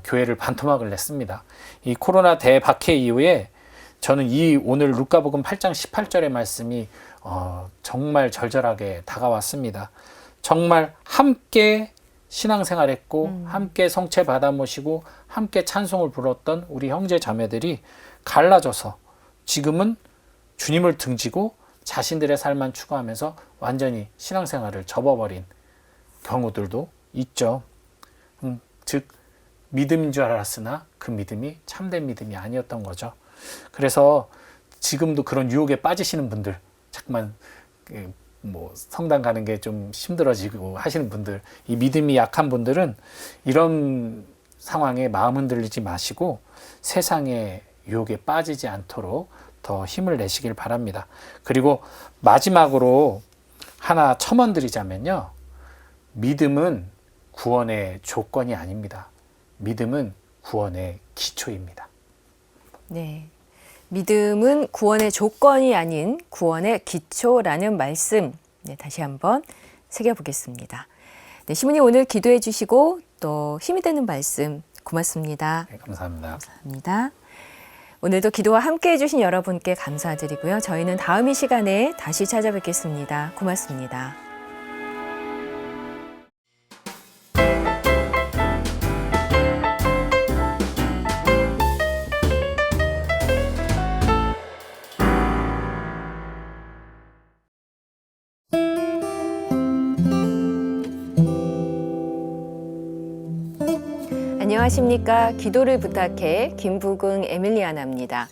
[SPEAKER 4] 교회를 반토막을 냈습니다. 이 코로나 대박해 이후에 저는 이 오늘 루카복음 8장 18절의 말씀이 정말 절절하게 다가왔습니다. 정말 함께 신앙생활했고 함께 성체 받아 모시고 함께 찬송을 불렀던 우리 형제 자매들이 갈라져서 지금은 주님을 등지고 자신들의 삶만 추구하면서 완전히 신앙생활을 접어버린 경우들도 있죠. 즉 믿음인 줄 알았으나 그 믿음이 참된 믿음이 아니었던 거죠. 그래서 지금도 그런 유혹에 빠지시는 분들, 자꾸만 뭐 성당 가는 게 좀 힘들어지고 하시는 분들, 이 믿음이 약한 분들은 이런 상황에 마음 흔들리지 마시고 세상의 유혹에 빠지지 않도록 더 힘을 내시길 바랍니다. 그리고 마지막으로 하나 첨언드리자면요, 믿음은 구원의 조건이 아닙니다. 믿음은 구원의 기초입니다.
[SPEAKER 1] 네. 믿음은 구원의 조건이 아닌 구원의 기초라는 말씀, 네, 다시 한번 새겨보겠습니다. 네, 시부님 오늘 기도해 주시고 또 힘이 되는 말씀 고맙습니다.
[SPEAKER 4] 네, 감사합니다.
[SPEAKER 1] 감사합니다. 오늘도 기도와 함께 해주신 여러분께 감사드리고요. 저희는 다음 이 시간에 다시 찾아뵙겠습니다. 고맙습니다. 안녕하십니까. 기도를 부탁해 김부궁 에밀리아나입니다.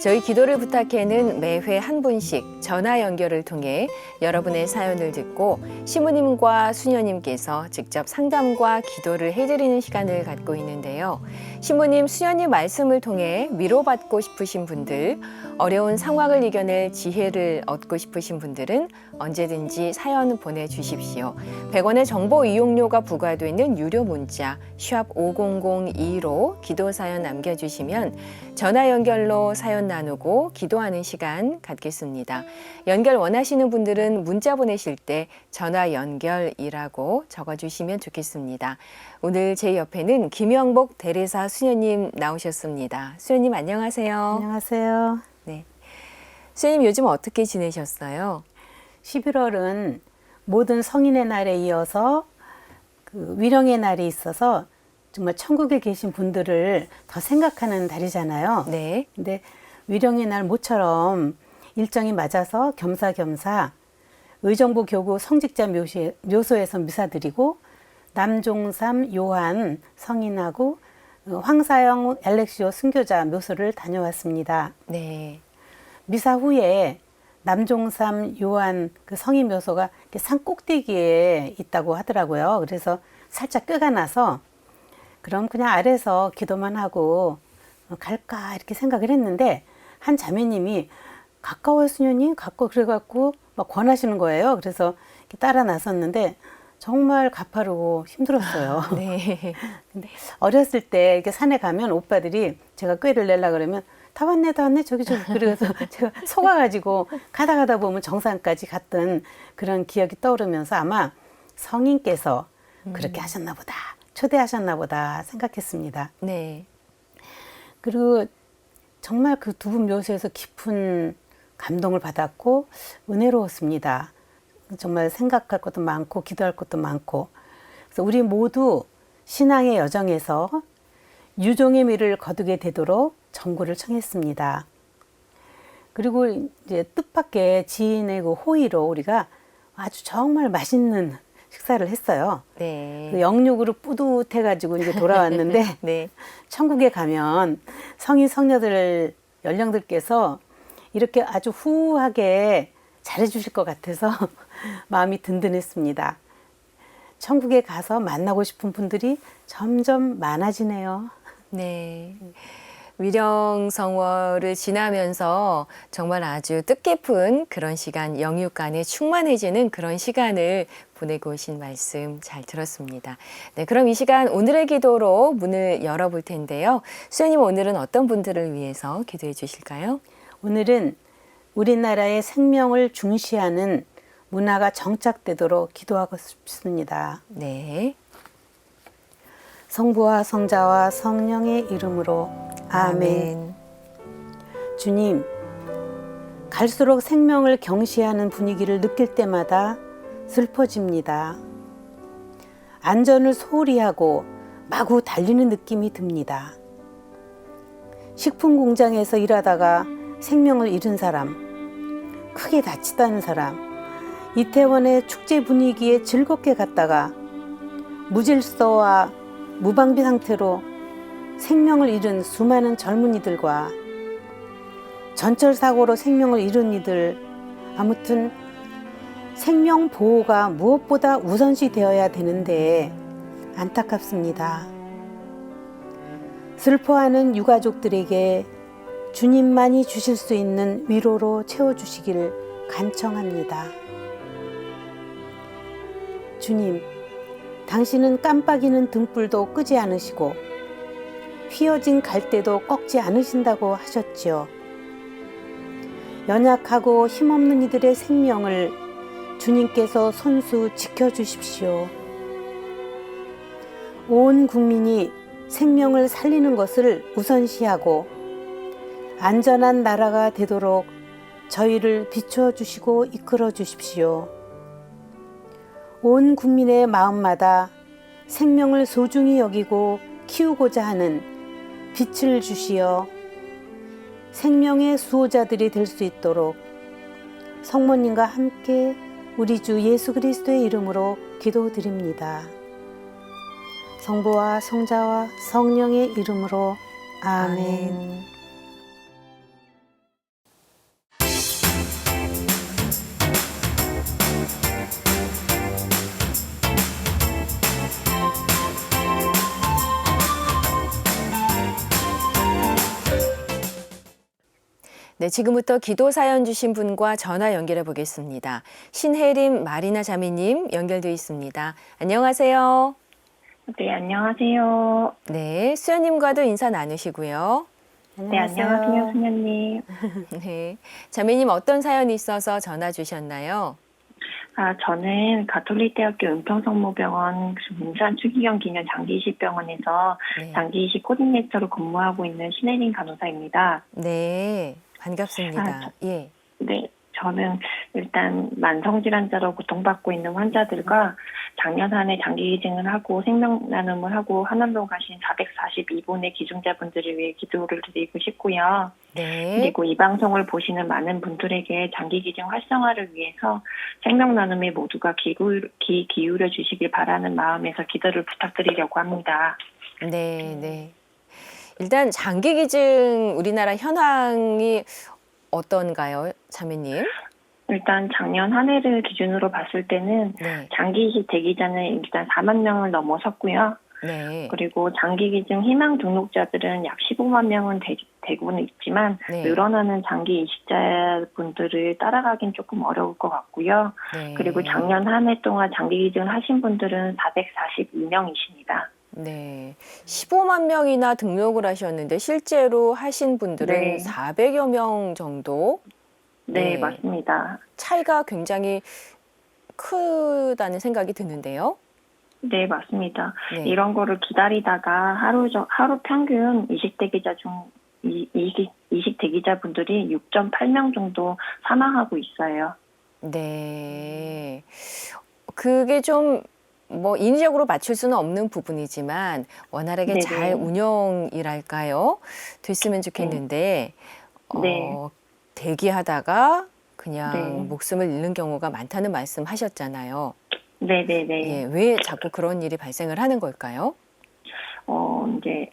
[SPEAKER 1] 저희 기도를 부탁해는 매회 한 분씩 전화 연결을 통해 여러분의 사연을 듣고 시부님과 수녀님께서 직접 상담과 기도를 해드리는 시간을 갖고 있는데요. 시부님, 수녀님 말씀을 통해 위로받고 싶으신 분들, 어려운 상황을 이겨낼 지혜를 얻고 싶으신 분들은 언제든지 사연 보내주십시오. 100원의 정보 이용료가 부과되는 유료 문자 샵 5002로 기도 사연 남겨주시면 전화 연결로 사연 나누고 기도하는 시간 갖겠습니다. 연결 원하시는 분들은 문자 보내실 때 전화 연결이라고 적어주시면 좋겠습니다. 오늘 제 옆에는 김영복 대리사 수녀님 나오셨습니다. 수녀님 안녕하세요.
[SPEAKER 5] 안녕하세요.
[SPEAKER 1] 네. 수녀님 요즘 어떻게 지내셨어요?
[SPEAKER 5] 11월은 모든 성인의 날에 이어서 그 위령의 날이 있어서 정말 천국에 계신 분들을 더 생각하는 달이잖아요.
[SPEAKER 1] 네.
[SPEAKER 5] 근데 위령의 날 모처럼 일정이 맞아서 겸사겸사 의정부 교구 성직자 묘소에서 미사드리고 남종삼 요한 성인하고 황사영 엘렉시오 순교자 묘소를 다녀왔습니다.
[SPEAKER 1] 네.
[SPEAKER 5] 미사 후에 남종삼 요한 그 성인 묘소가 이렇게 산 꼭대기에 있다고 하더라고요. 그래서 살짝 꾀가 나서 그럼 그냥 아래서 기도만 하고 갈까 이렇게 생각을 했는데 한 자매님이 가까워요 수녀님 가까워 그래갖고 막 권하시는 거예요. 그래서 이렇게 따라 나섰는데 정말 가파르고 힘들었어요.
[SPEAKER 1] 네.
[SPEAKER 5] 근데 어렸을 때 이렇게 산에 가면 오빠들이 제가 꾀를 내려 그러면 다 왔네 저기 그래서 제가 속아가지고 가다 보면 정상까지 갔던 그런 기억이 떠오르면서 아마 성인께서 그렇게 하셨나 보다 초대하셨나 보다 생각했습니다.
[SPEAKER 1] 네.
[SPEAKER 5] 그리고 정말 그 두 분 묘소에서 깊은 감동을 받았고 은혜로웠습니다. 정말 생각할 것도 많고 기도할 것도 많고 그래서 우리 모두 신앙의 여정에서 유종의 미를 거두게 되도록 정구를 청했습니다. 그리고 이제 뜻밖의 지인의 그 호의로 우리가 아주 정말 맛있는 식사를 했어요.
[SPEAKER 1] 네.
[SPEAKER 5] 그 영육으로 뿌듯해가지고 이제 돌아왔는데
[SPEAKER 1] 네.
[SPEAKER 5] 천국에 가면 성인 성녀들 연령들께서 이렇게 아주 후하게 잘해주실 것 같아서 마음이 든든했습니다. 천국에 가서 만나고 싶은 분들이 점점 많아지네요.
[SPEAKER 1] 네. 위령성월을 지나면서 정말 아주 뜻깊은 그런 시간, 영육간에 충만해지는 그런 시간을 보내고 오신 말씀 잘 들었습니다. 네, 그럼 이 시간 오늘의 기도로 문을 열어볼 텐데요. 수녀님 오늘은 어떤 분들을 위해서 기도해 주실까요?
[SPEAKER 5] 오늘은 우리나라의 생명을 중시하는 문화가 정착되도록 기도하고 싶습니다.
[SPEAKER 1] 네.
[SPEAKER 5] 성부와 성자와 성령의 이름으로 아멘. 주님, 갈수록 생명을 경시하는 분위기를 느낄 때마다 슬퍼집니다. 안전을 소홀히 하고 마구 달리는 느낌이 듭니다. 식품 공장에서 일하다가 생명을 잃은 사람, 크게 다치다는 사람, 이태원의 축제 분위기에 즐겁게 갔다가 무질서와 무방비 상태로 생명을 잃은 수많은 젊은이들과 전철 사고로 생명을 잃은 이들, 아무튼 생명 보호가 무엇보다 우선시 되어야 되는데 안타깝습니다. 슬퍼하는 유가족들에게 주님만이 주실 수 있는 위로로 채워주시길 간청합니다. 주님, 당신은 깜빡이는 등불도 끄지 않으시고 휘어진 갈대도 꺾지 않으신다고 하셨지요. 연약하고 힘없는 이들의 생명을 주님께서 손수 지켜주십시오. 온 국민이 생명을 살리는 것을 우선시하고 안전한 나라가 되도록 저희를 비춰주시고 이끌어 주십시오. 온 국민의 마음마다 생명을 소중히 여기고 키우고자 하는 빛을 주시어 생명의 수호자들이 될 수 있도록 성모님과 함께 우리 주 예수 그리스도의 이름으로 기도드립니다. 성부와 성자와 성령의 이름으로 아멘.
[SPEAKER 1] 네, 지금부터 기도 사연 주신 분과 전화 연결해 보겠습니다. 신혜림 마리나 자매님 연결되어 있습니다. 안녕하세요.
[SPEAKER 6] 네, 안녕하세요.
[SPEAKER 1] 네, 수연님과도 인사 나누시고요.
[SPEAKER 6] 네, 안녕하세요, 수녀님.
[SPEAKER 1] 네, 자매님 어떤 사연이 있어서 전화 주셨나요?
[SPEAKER 6] 저는 가톨릭대학교 은평성모병원 문산 추기경 기념 장기이식병원에서
[SPEAKER 1] 네.
[SPEAKER 6] 장기이식 코디네이터로 근무하고 있는 신혜린 간호사입니다.
[SPEAKER 1] 네, 반갑습니다. 예.
[SPEAKER 6] 네, 저는 일단 만성질환자로 고통받고 있는 환자들과 작년 한 해 장기이식을 하고 생명나눔을 하고 하늘로 가신 442분의 기증자분들을 위해 기도를 드리고 싶고요.
[SPEAKER 1] 네.
[SPEAKER 6] 그리고 이 방송을 보시는 많은 분들에게 장기기증 활성화를 위해서 생명나눔에 모두가 귀 기울여 주시길 바라는 마음에서 기도를 부탁드리려고 합니다.
[SPEAKER 1] 네, 네. 일단 장기 기증 우리나라 현황이 어떤가요, 자매님?
[SPEAKER 6] 일단 작년 한 해를 기준으로 봤을 때는
[SPEAKER 1] 네.
[SPEAKER 6] 장기이식 대기자는 일단 4만 명을 넘어섰고요.
[SPEAKER 1] 네.
[SPEAKER 6] 그리고 장기기증 희망 등록자들은 약 15만 명은 되고는 있지만
[SPEAKER 1] 네.
[SPEAKER 6] 늘어나는 장기 이식자분들을 따라가긴 조금 어려울 것 같고요.
[SPEAKER 1] 네.
[SPEAKER 6] 그리고 작년 한 해 동안 장기기증 하신 분들은 442명이십니다.
[SPEAKER 1] 네. 15만 명이나 등록을 하셨는데 실제로 하신 분들은
[SPEAKER 6] 네.
[SPEAKER 1] 400여 명 정도
[SPEAKER 6] 네,
[SPEAKER 1] 네.
[SPEAKER 6] 맞습니다.
[SPEAKER 1] 차이가 굉장히 크다는 생각이 드는데요.
[SPEAKER 6] 네, 맞습니다.
[SPEAKER 1] 네.
[SPEAKER 6] 이런 거를 기다리다가 하루 평균 이식 대기자 중 이식 대기자분들이 6.8명 정도 사망하고 있어요.
[SPEAKER 1] 네. 그게 좀 뭐 인위적으로 맞출 수는 없는 부분이지만 원활하게
[SPEAKER 6] 네네.
[SPEAKER 1] 잘 운영이랄까요? 됐으면 좋겠는데
[SPEAKER 6] 네.
[SPEAKER 1] 대기하다가 그냥
[SPEAKER 6] 네.
[SPEAKER 1] 목숨을 잃는 경우가 많다는 말씀 하셨잖아요.
[SPEAKER 6] 네네네.
[SPEAKER 1] 예, 왜 자꾸 그런 일이 발생을 하는 걸까요?
[SPEAKER 6] 이제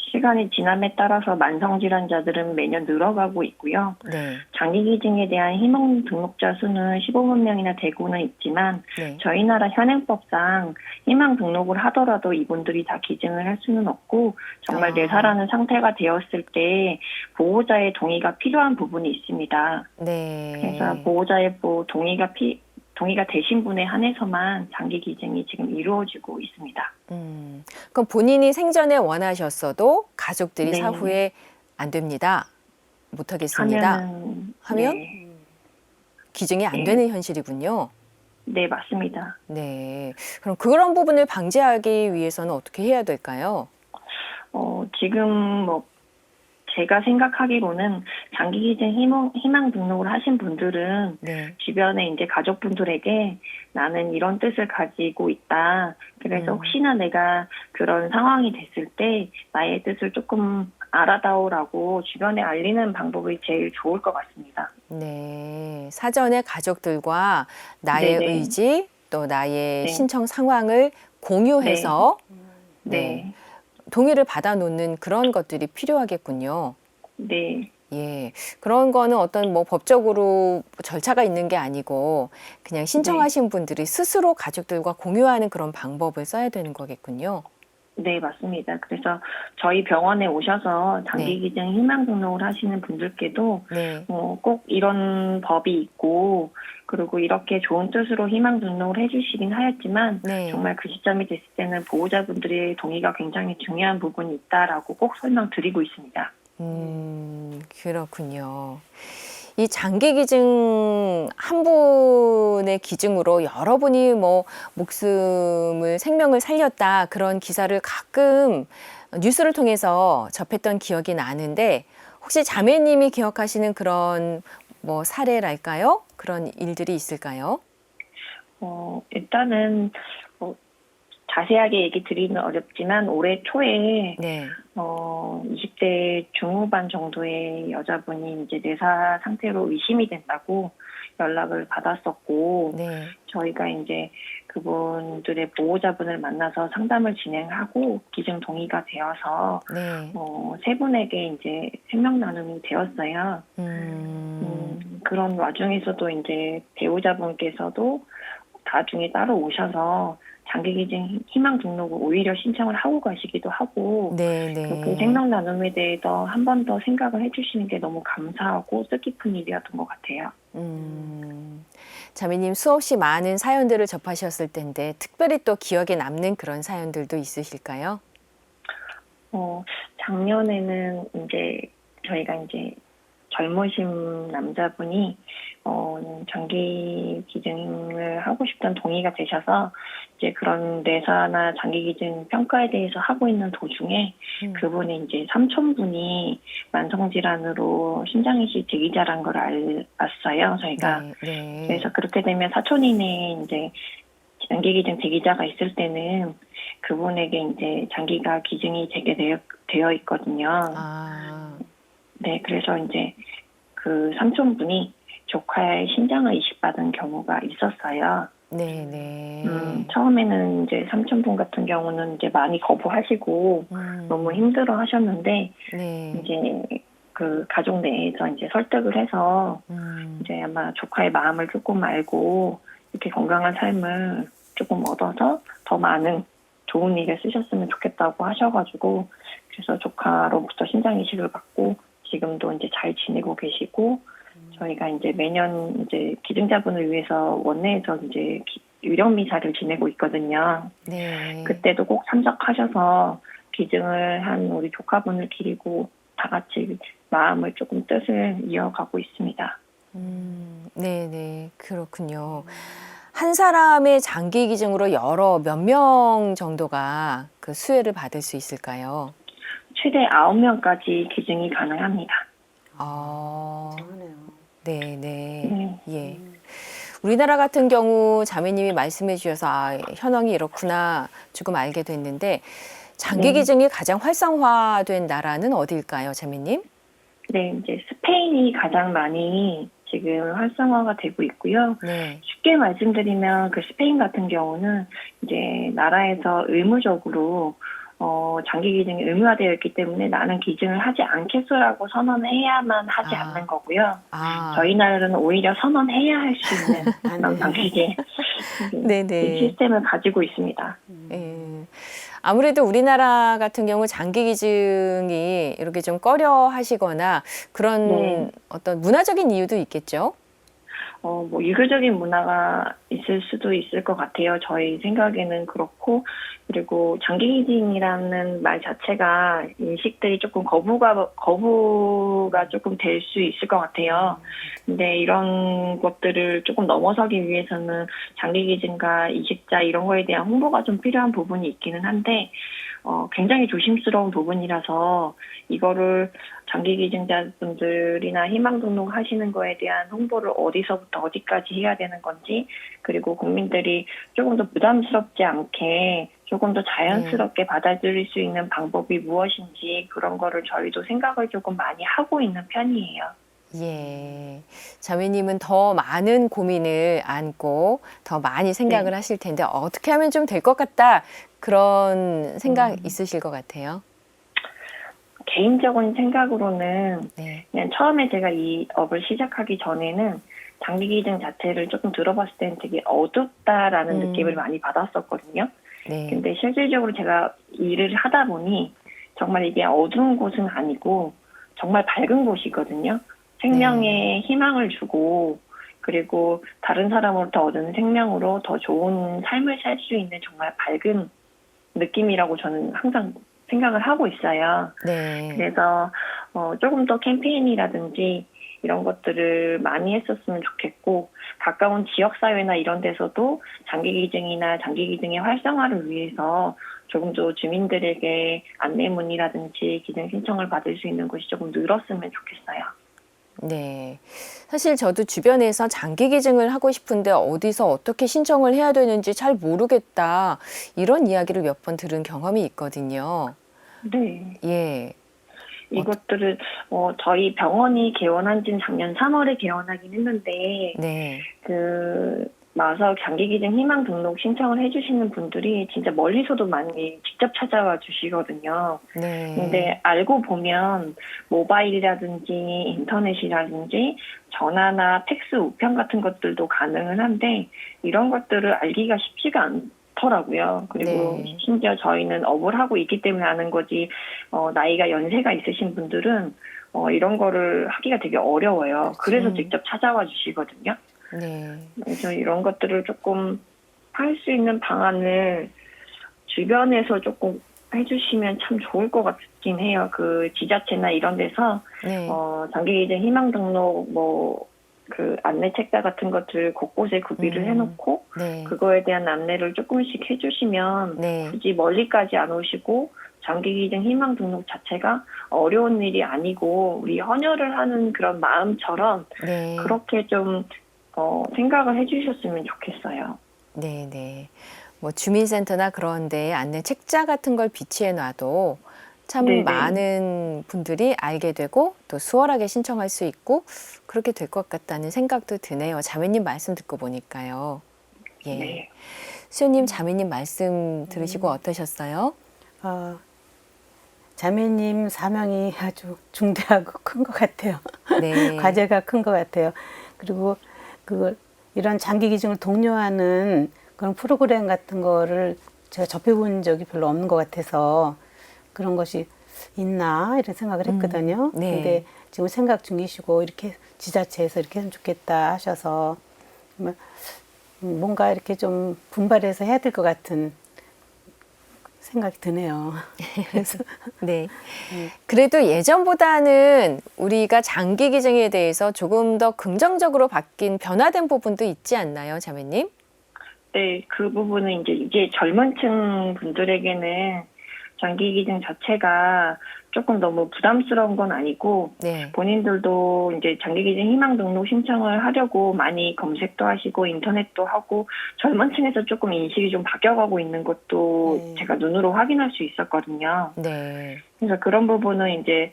[SPEAKER 6] 시간이 지남에 따라서 만성질환자들은 매년 늘어가고 있고요.
[SPEAKER 1] 네.
[SPEAKER 6] 장기기증에 대한 희망 등록자 수는 15만 명이나 되고는 있지만
[SPEAKER 1] 네.
[SPEAKER 6] 저희 나라 현행법상 희망 등록을 하더라도 이분들이 다 기증을 할 수는 없고 정말 뇌사라는 상태가 되었을 때 보호자의 동의가 필요한 부분이 있습니다.
[SPEAKER 1] 네.
[SPEAKER 6] 그래서 보호자의 동의가 되신 분에 한해서만 장기 기증이 지금 이루어지고 있습니다.
[SPEAKER 1] 그럼 본인이 생전에 원하셨어도 가족들이
[SPEAKER 6] 네.
[SPEAKER 1] 사후에 안 됩니다. 못 하겠습니다. 하면
[SPEAKER 6] 네,
[SPEAKER 1] 기증이 안
[SPEAKER 6] 네.
[SPEAKER 1] 되는 현실이군요.
[SPEAKER 6] 네, 맞습니다.
[SPEAKER 1] 네. 그럼 그런 부분을 방지하기 위해서는 어떻게 해야 될까요?
[SPEAKER 6] 지금 제가 생각하기로는 장기 기증 희망 등록을 하신 분들은
[SPEAKER 1] 네.
[SPEAKER 6] 주변에 이제 가족분들에게 나는 이런 뜻을 가지고 있다. 그래서 혹시나 내가 그런 상황이 됐을 때 나의 뜻을 조금 알아다오라고 주변에 알리는 방법이 제일 좋을 것 같습니다.
[SPEAKER 1] 네. 사전에 가족들과 나의
[SPEAKER 6] 네네.
[SPEAKER 1] 의지 또 나의
[SPEAKER 6] 네.
[SPEAKER 1] 신청 상황을 공유해서
[SPEAKER 6] 네.
[SPEAKER 1] 동의를 받아놓는 그런 것들이 필요하겠군요.
[SPEAKER 6] 네.
[SPEAKER 1] 예. 그런 거는 어떤 뭐 법적으로 절차가 있는 게 아니고 그냥 신청하신 분들이 스스로 가족들과 공유하는 그런 방법을 써야 되는 거겠군요.
[SPEAKER 6] 네, 맞습니다. 그래서 저희 병원에 오셔서 장기 기증 희망 등록을 하시는 분들께도
[SPEAKER 1] 네.
[SPEAKER 6] 꼭 이런 법이 있고 그리고 이렇게 좋은 뜻으로 희망 등록을 해주시긴 하였지만
[SPEAKER 1] 네.
[SPEAKER 6] 정말 그 시점이 됐을 때는 보호자분들의 동의가 굉장히 중요한 부분이 있다라고 꼭 설명드리고 있습니다.
[SPEAKER 1] 그렇군요. 이 장기 기증 한 분의 기증으로 여러분이 뭐 생명을 살렸다 그런 기사를 가끔 뉴스를 통해서 접했던 기억이 나는데 혹시 자매님이 기억하시는 그런 뭐 사례랄까요? 그런 일들이 있을까요?
[SPEAKER 6] 일단은 자세하게 얘기 드리기는 어렵지만 올해 초에
[SPEAKER 1] 네.
[SPEAKER 6] 20대 중후반 정도의 여자분이 이제 뇌사 상태로 의심이 된다고 연락을 받았었고,
[SPEAKER 1] 네.
[SPEAKER 6] 저희가 이제 그분들의 보호자분을 만나서 상담을 진행하고 기증 동의가 되어서
[SPEAKER 1] 네.
[SPEAKER 6] 세 분에게 이제 생명 나눔이 되었어요. 그런 와중에서도 이제 배우자분께서도 나중에 따로 오셔서 장기기증 희망 등록을 오히려 신청을 하고 가시기도 하고
[SPEAKER 1] 네,
[SPEAKER 6] 그
[SPEAKER 1] 네.
[SPEAKER 6] 생명 나눔에 대해서 한 번 더 생각을 해주시는 게 너무 감사하고 뜻깊은 일이었던 것 같아요.
[SPEAKER 1] 자매님 수없이 많은 사연들을 접하셨을 텐데 특별히 또 기억에 남는 그런 사연들도 있으실까요?
[SPEAKER 6] 작년에는 이제 저희가 이제 젊으신 남자분이 장기 기증을 하고 싶던 동의가 되셔서 이제 그런 뇌사나 장기 기증 평가에 대해서 하고 있는 도중에 그분이 이제 삼촌분이 만성 질환으로 심장 이식 대기자란 걸 알았어요. 저희가
[SPEAKER 1] 네, 네.
[SPEAKER 6] 그래서 그렇게 되면 사촌인의 이제 장기 기증 대기자가 있을 때는 그분에게 이제 장기가 기증이 되게 되어 있거든요.
[SPEAKER 1] 아,
[SPEAKER 6] 네, 그래서 이제 그 삼촌분이 조카의 신장을 이식받은 경우가 있었어요.
[SPEAKER 1] 네, 네.
[SPEAKER 6] 처음에는 이제 삼촌분 같은 경우는 이제 많이 거부하시고 너무 힘들어 하셨는데,
[SPEAKER 1] 네.
[SPEAKER 6] 이제 그 가족 내에서 이제 설득을 해서 이제 아마 조카의 마음을 조금 알고 이렇게 건강한 삶을 조금 얻어서 더 많은 좋은 일에 쓰셨으면 좋겠다고 하셔가지고, 그래서 조카로부터 신장 이식을 받고 지금도 이제 잘 지내고 계시고, 저희가 이제 매년 이제 기증자분을 위해서 원내에서 이제 유령 미사를 지내고 있거든요.
[SPEAKER 1] 네.
[SPEAKER 6] 그때도 꼭 참석하셔서 기증을 한 우리 조카분을 기리고 다 같이 마음을 조금 뜻을 이어가고 있습니다.
[SPEAKER 1] 네, 네. 그렇군요. 한 사람의 장기 기증으로 몇 명 정도가 그 수혜를 받을 수 있을까요?
[SPEAKER 6] 최대 9명까지 기증이 가능합니다.
[SPEAKER 1] 네, 네.
[SPEAKER 6] 네.
[SPEAKER 1] 예. 우리나라 같은 경우 자매님이 말씀해 주셔서 현황이 이렇구나 조금 알게 됐는데 장기 기증이 가장 활성화된 나라는 어디일까요, 자매님?
[SPEAKER 6] 네, 이제 스페인이 가장 많이 지금 활성화가 되고 있고요.
[SPEAKER 1] 네.
[SPEAKER 6] 쉽게 말씀드리면 그 스페인 같은 경우는 이제 나라에서 의무적으로 장기 기증이 의무화되어 있기 때문에 나는 기증을 하지 않겠소라고 선언을 해야만 하지 않는 거고요. 저희 나라는 오히려 선언해야 할 수 있는 그런 방식의
[SPEAKER 1] 네네.
[SPEAKER 6] 시스템을 가지고 있습니다.
[SPEAKER 1] 예. 아무래도 우리나라 같은 경우 장기 기증이 이렇게 좀 꺼려 하시거나 그런
[SPEAKER 6] 네.
[SPEAKER 1] 어떤 문화적인 이유도 있겠죠?
[SPEAKER 6] 뭐 유교적인 문화가 있을 수도 있을 것 같아요. 저희 생각에는 그렇고, 그리고 장기기증이라는 말 자체가 인식들이 조금 거부가 조금 될 수 있을 것 같아요. 근데 이런 것들을 조금 넘어서기 위해서는 장기기증과 이식자 이런 거에 대한 홍보가 좀 필요한 부분이 있기는 한데, 굉장히 조심스러운 부분이라서 이거를 장기 기증자분들이나 희망 등록하시는 거에 대한 홍보를 어디서부터 어디까지 해야 되는 건지, 그리고 국민들이 조금 더 부담스럽지 않게 조금 더 자연스럽게 받아들일 수 있는 방법이 무엇인지 그런 거를 저희도 생각을 조금 많이 하고 있는 편이에요.
[SPEAKER 1] 예. 자매님은 더 많은 고민을 안고 더 많이 생각을 하실 텐데 어떻게 하면 좀 될 것 같다 그런 생각 있으실 것 같아요.
[SPEAKER 6] 개인적인 생각으로는
[SPEAKER 1] 네.
[SPEAKER 6] 그냥 처음에 제가 이 업을 시작하기 전에는 장기 기증 자체를 조금 들어봤을 때는 되게 어둡다라는 느낌을 많이 받았었거든요.
[SPEAKER 1] 네.
[SPEAKER 6] 근데 실질적으로 제가 일을 하다 보니 정말 이게 어두운 곳은 아니고 정말 밝은 곳이거든요. 생명에 희망을 주고, 그리고 다른 사람으로부터 얻은 생명으로 더 좋은 삶을 살 수 있는 정말 밝은 느낌이라고 저는 항상 생각을 하고 있어요.
[SPEAKER 1] 네.
[SPEAKER 6] 그래서 조금 더 캠페인이라든지 이런 것들을 많이 했었으면 좋겠고, 가까운 지역사회나 이런 데서도 장기기증이나 장기기증의 활성화를 위해서 조금 더 주민들에게 안내문이라든지 기증 신청을 받을 수 있는 곳이 조금 늘었으면 좋겠어요.
[SPEAKER 1] 네. 사실 저도 주변에서 장기 기증을 하고 싶은데 어디서 어떻게 신청을 해야 되는지 잘 모르겠다. 이런 이야기를 몇 번 들은 경험이 있거든요.
[SPEAKER 6] 네.
[SPEAKER 1] 예.
[SPEAKER 6] 이것들을 저희 병원이 개원한 지는 작년 3월에 개원하긴 했는데
[SPEAKER 1] 네.
[SPEAKER 6] 그 와서 장기기증 희망 등록 신청을 해주시는 분들이 진짜 멀리서도 많이 직접 찾아와 주시거든요.
[SPEAKER 1] 네.
[SPEAKER 6] 근데 알고 보면 모바일이라든지 인터넷이라든지 전화나 팩스 우편 같은 것들도 가능은 한데 이런 것들을 알기가 쉽지가 않더라고요. 그리고
[SPEAKER 1] 네.
[SPEAKER 6] 심지어 저희는 업을 하고 있기 때문에 아는 거지 나이가 연세가 있으신 분들은 이런 거를 하기가 되게 어려워요. 그래서 직접 찾아와 주시거든요.
[SPEAKER 1] 네.
[SPEAKER 6] 그래서 이런 것들을 조금 할 수 있는 방안을 주변에서 조금 해주시면 참 좋을 것 같긴 해요. 그 지자체나 이런 데서
[SPEAKER 1] 네.
[SPEAKER 6] 장기기증 희망 등록 그 안내 책자 같은 것들 곳곳에 구비를 해놓고
[SPEAKER 1] 네.
[SPEAKER 6] 그거에 대한 안내를 조금씩 해주시면
[SPEAKER 1] 네.
[SPEAKER 6] 굳이 멀리까지 안 오시고 장기기증 희망 등록 자체가 어려운 일이 아니고 우리 헌혈을 하는 그런 마음처럼
[SPEAKER 1] 네.
[SPEAKER 6] 그렇게 좀 생각을 해주셨으면 좋겠어요.
[SPEAKER 1] 네, 네. 뭐 주민센터나 그런 데 안내 책자 같은 걸 비치해 놔도 참
[SPEAKER 6] 네네.
[SPEAKER 1] 많은 분들이 알게 되고 또 수월하게 신청할 수 있고 그렇게 될 것 같다는 생각도 드네요. 자매님 말씀 듣고 보니까요. 예.
[SPEAKER 6] 네.
[SPEAKER 1] 수연님, 자매님 말씀 들으시고 어떠셨어요?
[SPEAKER 5] 자매님 사명이 아주 중대하고 큰 것 같아요.
[SPEAKER 1] 네.
[SPEAKER 5] 과제가 큰 것 같아요. 그리고 이런 장기 기증을 독려하는 그런 프로그램 같은 거를 제가 접해본 적이 별로 없는 것 같아서 그런 것이 있나 이런 생각을 했거든요.
[SPEAKER 1] 네.
[SPEAKER 5] 근데 지금 생각 중이시고 이렇게 지자체에서 이렇게 했으면 좋겠다 하셔서 정말 뭔가 이렇게 좀 분발해서 해야 될 것 같은 생각이 드네요. 그래서
[SPEAKER 1] 네. 그래도 예전보다는 우리가 장기 기증에 대해서 조금 더 긍정적으로 바뀐 변화된 부분도 있지 않나요, 자매님?
[SPEAKER 6] 네, 그 부분은 이제 젊은 층 분들에게는 장기 기증 자체가 조금 너무 부담스러운 건 아니고
[SPEAKER 1] 네.
[SPEAKER 6] 본인들도 이제 장기 기증 희망 등록 신청을 하려고 많이 검색도 하시고 인터넷도 하고 젊은 층에서 조금 인식이 좀 바뀌어가고 있는 것도
[SPEAKER 5] 네.
[SPEAKER 6] 제가 눈으로 확인할 수 있었거든요.
[SPEAKER 1] 네.
[SPEAKER 6] 그래서 그런 부분은 이제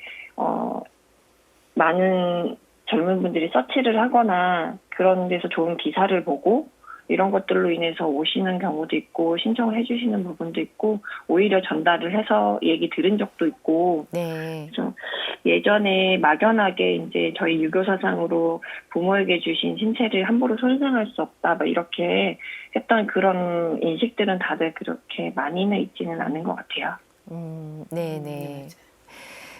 [SPEAKER 6] 많은 젊은 분들이 서치를 하거나 그런 데서 좋은 기사를 보고 이런 것들로 인해서 오시는 경우도 있고 신청을 해주시는 부분도 있고 오히려 전달을 해서 얘기 들은 적도 있고
[SPEAKER 1] 네.
[SPEAKER 6] 그래서 예전에 막연하게 이제 저희 유교사상으로 부모에게 주신 신체를 함부로 손상할 수 없다 막 이렇게 했던 그런 인식들은 다들 그렇게 많이는 있지는 않은 것 같아요.
[SPEAKER 1] 네네.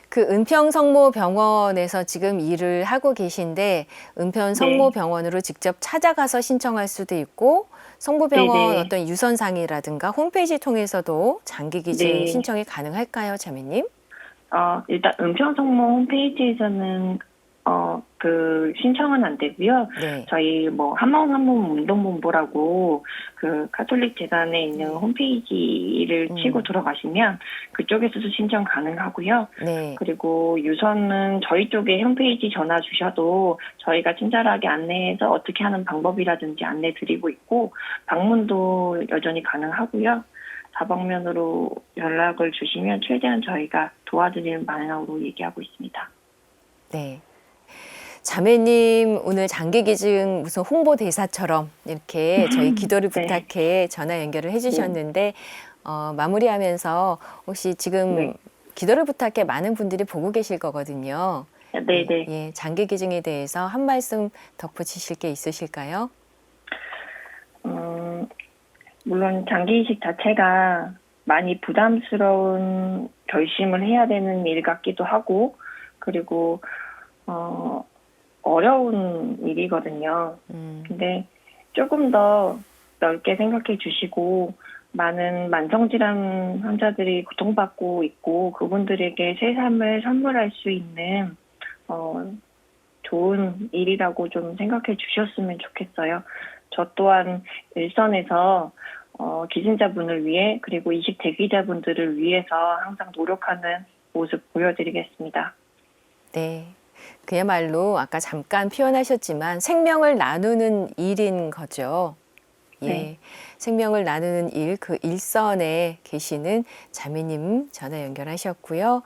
[SPEAKER 1] 그 은평성모병원에서 지금 일을 하고 계신데 은평성모병원으로 직접 찾아가서 신청할 수도 있고 성모병원
[SPEAKER 6] 네네.
[SPEAKER 1] 어떤 유선상이라든가 홈페이지 통해서도 장기기증
[SPEAKER 6] 네.
[SPEAKER 1] 신청이 가능할까요, 자매님?
[SPEAKER 6] 일단 은평성모 홈페이지에서는 그 신청은 안 되고요.
[SPEAKER 1] 네.
[SPEAKER 6] 저희 한마음 운동본부라고 그 가톨릭 재단에 있는 홈페이지를 치고 들어가시면 그쪽에서도 신청 가능하고요.
[SPEAKER 1] 네.
[SPEAKER 6] 그리고 유선은 저희 쪽에 홈페이지 전화 주셔도 저희가 친절하게 안내해서 어떻게 하는 방법이라든지 안내 드리고 있고 방문도 여전히 가능하고요. 다방면으로 연락을 주시면 최대한 저희가 도와드리는 방향으로 얘기하고 있습니다.
[SPEAKER 1] 네. 자매님 오늘 장기기증 무슨 홍보대사처럼 이렇게 저희 기도를
[SPEAKER 6] 네.
[SPEAKER 1] 부탁해 전화 연결을 해주셨는데 마무리하면서 혹시 지금
[SPEAKER 6] 네.
[SPEAKER 1] 기도를 부탁해 많은 분들이 보고 계실 거거든요.
[SPEAKER 6] 네네.
[SPEAKER 1] 예, 장기기증에 대해서 한 말씀 덧붙이실 게 있으실까요?
[SPEAKER 6] 물론 장기이식 자체가 많이 부담스러운 결심을 해야 되는 일 같기도 하고 그리고 어려운 일이거든요. 근데 조금 더 넓게 생각해 주시고 많은 만성질환 환자들이 고통받고 있고 그분들에게 새 삶을 선물할 수 있는 좋은 일이라고 좀 생각해 주셨으면 좋겠어요. 저 또한 일선에서 기증자분을 위해 그리고 이식 대기자분들을 위해서 항상 노력하는 모습 보여드리겠습니다.
[SPEAKER 1] 네. 그야말로 아까 잠깐 표현하셨지만 생명을 나누는 일인 거죠. 예.
[SPEAKER 6] 네.
[SPEAKER 1] 생명을 나누는 일, 그 일선에 계시는 자매님 전화 연결하셨고요.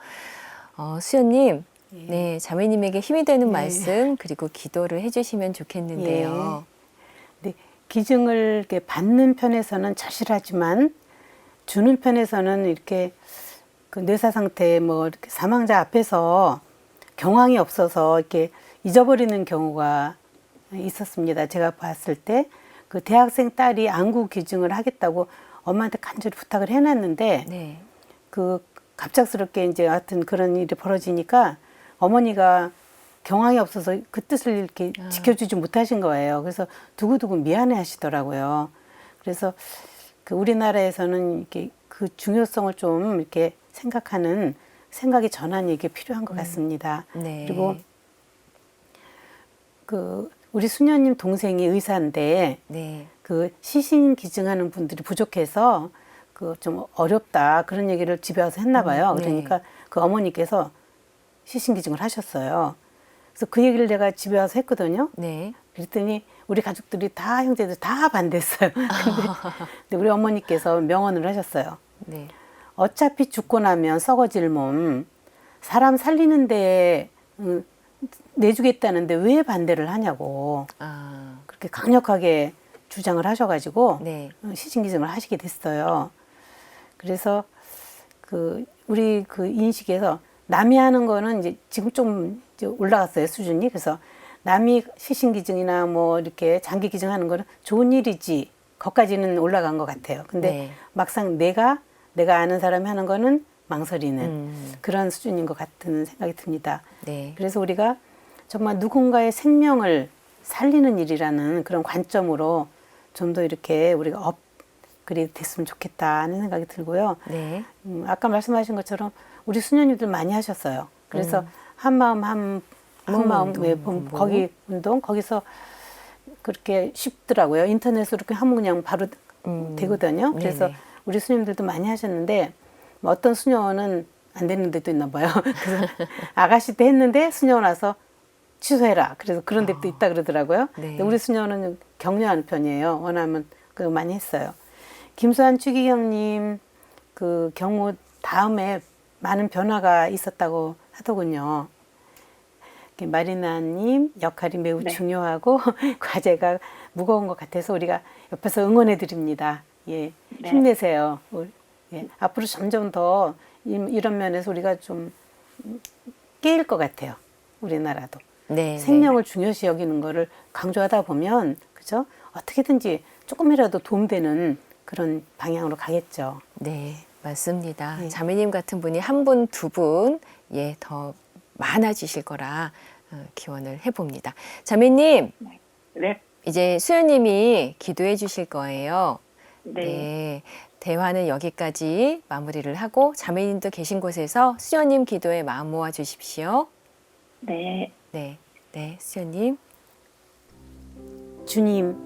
[SPEAKER 1] 수연님, 네, 자매님에게 힘이 되는
[SPEAKER 5] 네.
[SPEAKER 1] 말씀 그리고 기도를 해주시면 좋겠는데요.
[SPEAKER 5] 네, 기증을 이렇게 받는 편에서는 절실하지만 주는 편에서는 이렇게 그 뇌사 상태 뭐 이렇게 사망자 앞에서 경황이 없어서 이렇게 잊어버리는 경우가 있었습니다. 제가 봤을 때 그 대학생 딸이 안구 기증을 하겠다고 엄마한테 간절히 부탁을 해놨는데
[SPEAKER 1] 네.
[SPEAKER 5] 그 갑작스럽게 이제 하여튼 그런 일이 벌어지니까 어머니가 경황이 없어서 그 뜻을 이렇게 지켜주지 못하신 거예요. 그래서 두고두고 미안해 하시더라고요. 그래서 그 우리나라에서는 이렇게 그 중요성을 좀 이렇게 생각하는 생각의 전환이 이게 필요한 것 같습니다.
[SPEAKER 1] 네.
[SPEAKER 5] 그리고 그 우리 수녀님 동생이 의사인데
[SPEAKER 1] 네.
[SPEAKER 5] 그 시신 기증하는 분들이 부족해서 그 좀 어렵다 그런 얘기를 집에 와서 했나 봐요.
[SPEAKER 1] 네.
[SPEAKER 5] 그러니까 그 어머니께서 시신 기증을 하셨어요. 그래서 그 얘기를 내가 집에 와서 했거든요.
[SPEAKER 1] 네.
[SPEAKER 5] 그랬더니 우리 가족들이 다 형제들 다 반대했어요. 근데 우리 어머니께서 명언을 하셨어요.
[SPEAKER 1] 네.
[SPEAKER 5] 어차피 죽고 나면 썩어질 몸 사람 살리는데 내주겠다는데 왜 반대를 하냐고
[SPEAKER 1] 아,
[SPEAKER 5] 그렇게 강력하게 주장을 하셔가지고
[SPEAKER 1] 네.
[SPEAKER 5] 시신기증을 하시게 됐어요. 그래서 그 우리 그 인식에서 남이 하는 거는 이제 지금 좀 이제 올라갔어요 수준이. 그래서 남이 시신기증이나 뭐 이렇게 장기기증하는 거는 좋은 일이지 거기까지는 올라간 것 같아요. 근데
[SPEAKER 1] 네.
[SPEAKER 5] 막상 내가 아는 사람이 하는 거는 망설이는 그런 수준인 것 같은 생각이 듭니다.
[SPEAKER 1] 네.
[SPEAKER 5] 그래서 우리가 정말 누군가의 생명을 살리는 일이라는 그런 관점으로 좀 더 이렇게 우리가 업그레이드 됐으면 좋겠다는 생각이 들고요.
[SPEAKER 1] 네.
[SPEAKER 5] 아까 말씀하신 것처럼 우리 수녀님들 많이 하셨어요. 그래서 한마음 한마음
[SPEAKER 1] 운동,
[SPEAKER 5] 왜
[SPEAKER 1] 공부.
[SPEAKER 5] 거기 운동 거기서 그렇게 쉽더라고요. 인터넷으로 이렇게 하면 그냥 바로 되거든요. 그래서
[SPEAKER 1] 네네.
[SPEAKER 5] 우리 수녀님들도 많이 하셨는데 뭐 어떤 수녀는 안 되는 데도 있나 봐요. 그래서 아가씨 때 했는데 수녀 나서 취소해라. 그래서 그런 데도 있다 그러더라고요.
[SPEAKER 1] 네.
[SPEAKER 5] 근데 우리 수녀는 격려하는 편이에요. 원하면 그 많이 했어요. 김수환 추기경님 그 경우 다음에 많은 변화가 있었다고 하더군요. 마리나님 역할이 매우
[SPEAKER 6] 네.
[SPEAKER 5] 중요하고 과제가 무거운 것 같아서 우리가 옆에서 응원해 드립니다. 예,
[SPEAKER 6] 네.
[SPEAKER 5] 힘내세요. 예, 앞으로 점점 더 이런 면에서 우리가 좀 깨일 것 같아요. 우리나라도.
[SPEAKER 1] 네.
[SPEAKER 5] 생명을 중요시 여기는 거를 강조하다 보면 그죠? 어떻게든지 조금이라도 도움되는 그런 방향으로 가겠죠.
[SPEAKER 1] 네, 맞습니다.
[SPEAKER 5] 네.
[SPEAKER 1] 자매님 같은 분이 한 분, 두 분, 예, 더 많아지실 거라 기원을 해봅니다. 자매님,
[SPEAKER 6] 네.
[SPEAKER 1] 이제 수연님이 기도해 주실 거예요.
[SPEAKER 6] 네.
[SPEAKER 1] 네, 대화는 여기까지 마무리를 하고 자매님도 계신 곳에서 수연님 기도에 마음 모아 주십시오.
[SPEAKER 6] 네.
[SPEAKER 1] 네, 네, 수연님.
[SPEAKER 5] 주님,